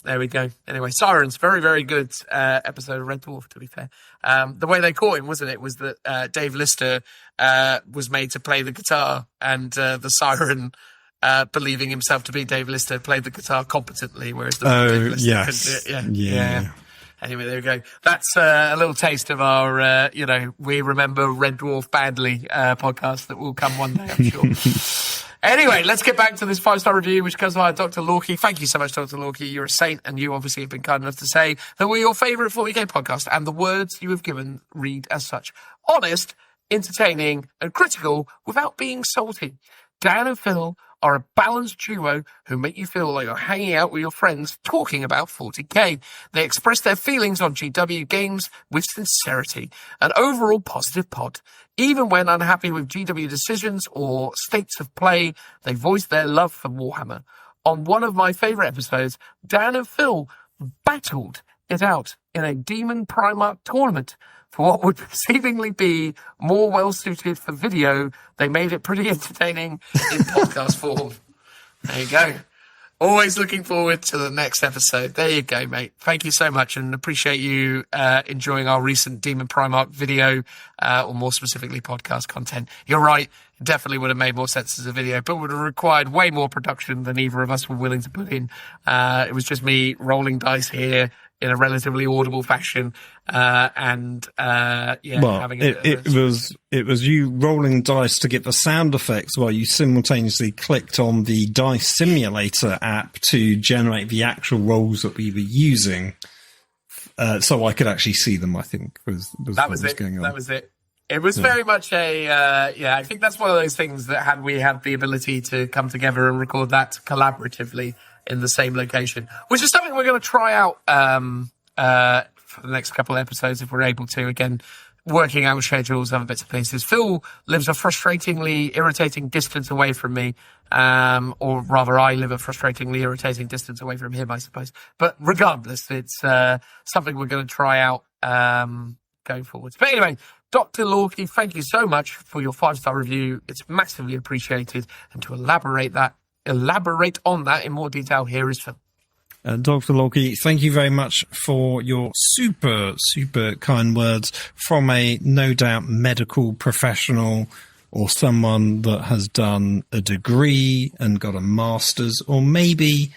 There we go. Anyway, Sirens, very, very good episode of Red Dwarf, to be fair. The way they caught him, wasn't it, was that Dave Lister was made to play the guitar, and the Siren, believing himself to be Dave Lister, played the guitar competently, whereas Dave Lister couldn't do it. Yeah. Anyway, there we go. That's a little taste of our, we remember Red Dwarf badly podcast that will come one day, I'm sure. Anyway, let's get back to this 5-star review, which comes via Dr. Lorky. Thank you so much, Dr. Lorky. You're a saint, and you obviously have been kind enough to say that we're your favourite 40k podcast, and the words you have given read as such. Honest, entertaining, and critical without being salty. Dan and Phil are a balanced duo who make you feel like you're hanging out with your friends talking about 40k. They express their feelings on GW games with sincerity. An overall positive pod. Even when unhappy with GW decisions or states of play, they voice their love for Warhammer. On one of my favourite episodes, Dan and Phil battled it out in a Demon Primarch tournament. For what would seemingly be more well-suited for video, they made it pretty entertaining in podcast form. There you go. Always looking forward to the next episode. There you go, mate. Thank you so much, and appreciate you enjoying our recent Demon Primarch video, or more specifically, podcast content. You're right. It definitely would have made more sense as a video, but would have required way more production than either of us were willing to put in. It was just me rolling dice here, in a relatively audible fashion, having it was you rolling dice to get the sound effects while you simultaneously clicked on the dice simulator app to generate the actual rolls that we were using, so I could actually see them. I think was what was going on. That was it. It was very much I think that's one of those things that had we had the ability to come together and record that collaboratively in the same location, which is something we're going to try out for the next couple of episodes if we're able to. Again, working out schedules, other bits and pieces. Phil lives a frustratingly irritating distance away from me, or rather I live a frustratingly irritating distance away from him, I suppose. But regardless, it's something we're going to try out going forwards. But anyway, Dr. Lorky, thank you so much for your 5-star review. It's massively appreciated. And to elaborate on that in more detail, here is Phil. Dr. Lorky, thank you very much for your super, super kind words from a no doubt medical professional or someone that has done a degree and got a master's, or maybe,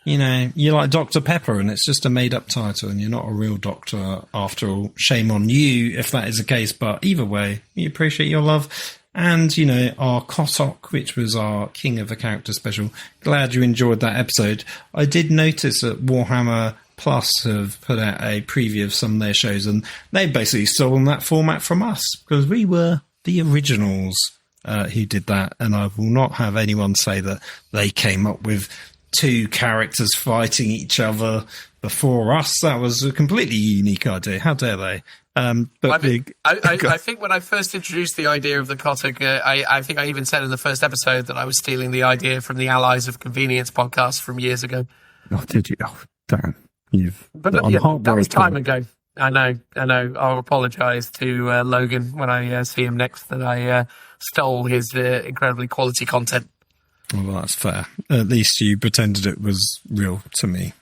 you're like Dr. Pepper and it's just a made-up title and you're not a real doctor after all. Shame on you if that is the case, but either way, we appreciate your love. And, our Kosok, which was our King of the Character special. Glad you enjoyed that episode. I did notice that Warhammer Plus have put out a preview of some of their shows, and they basically stolen that format from us, because we were the originals who did that, and I will not have anyone say that they came up with 2 characters fighting each other before us. That was a completely unique idea. How dare they? I think when I first introduced the idea of the Kotick, I think I even said in the first episode that I was stealing the idea from the Allies of Convenience podcast from years ago. Oh, did you? Oh, damn. That was time ago. I know. I'll apologise to Logan when I see him next that I stole his incredibly quality content. Well, that's fair. At least you pretended it was real to me.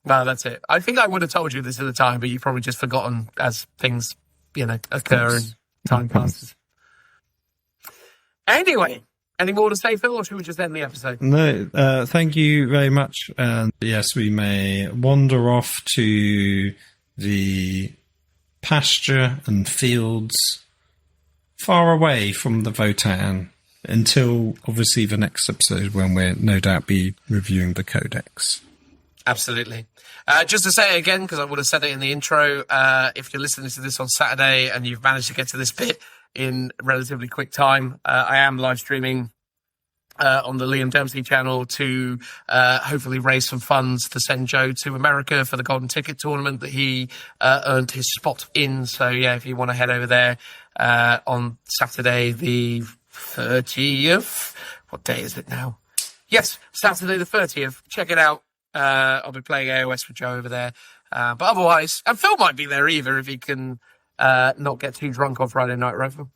No, that's it. I think I would have told you this at the time, but you've probably just forgotten as things, occur and time passes. Anyway, any more to say, Phil, or should we just end the episode? No, thank you very much. And yes, we may wander off to the pasture and fields far away from the Votan until, obviously, the next episode when we'll no doubt be reviewing the Codex. Absolutely. Just to say it again, because I would have said it in the intro, if you're listening to this on Saturday and you've managed to get to this bit in relatively quick time, I am live streaming on the Liam Dempsey channel to hopefully raise some funds to send Joe to America for the Golden Ticket tournament that he earned his spot in. So, yeah, if you want to head over there on Saturday the 30th. What day is it now? Yes, Saturday the 30th. Check it out. I'll be playing AOS with Joe over there. But otherwise, and Phil might be there either if he can not get too drunk on Friday night, right, Phil?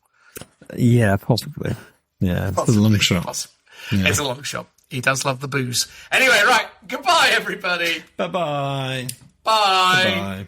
Yeah, possibly. Yeah, it's a long shot. Yeah. It's a long shot. He does love the booze. Anyway, right. Goodbye, everybody. Bye-bye. Bye. Bye-bye.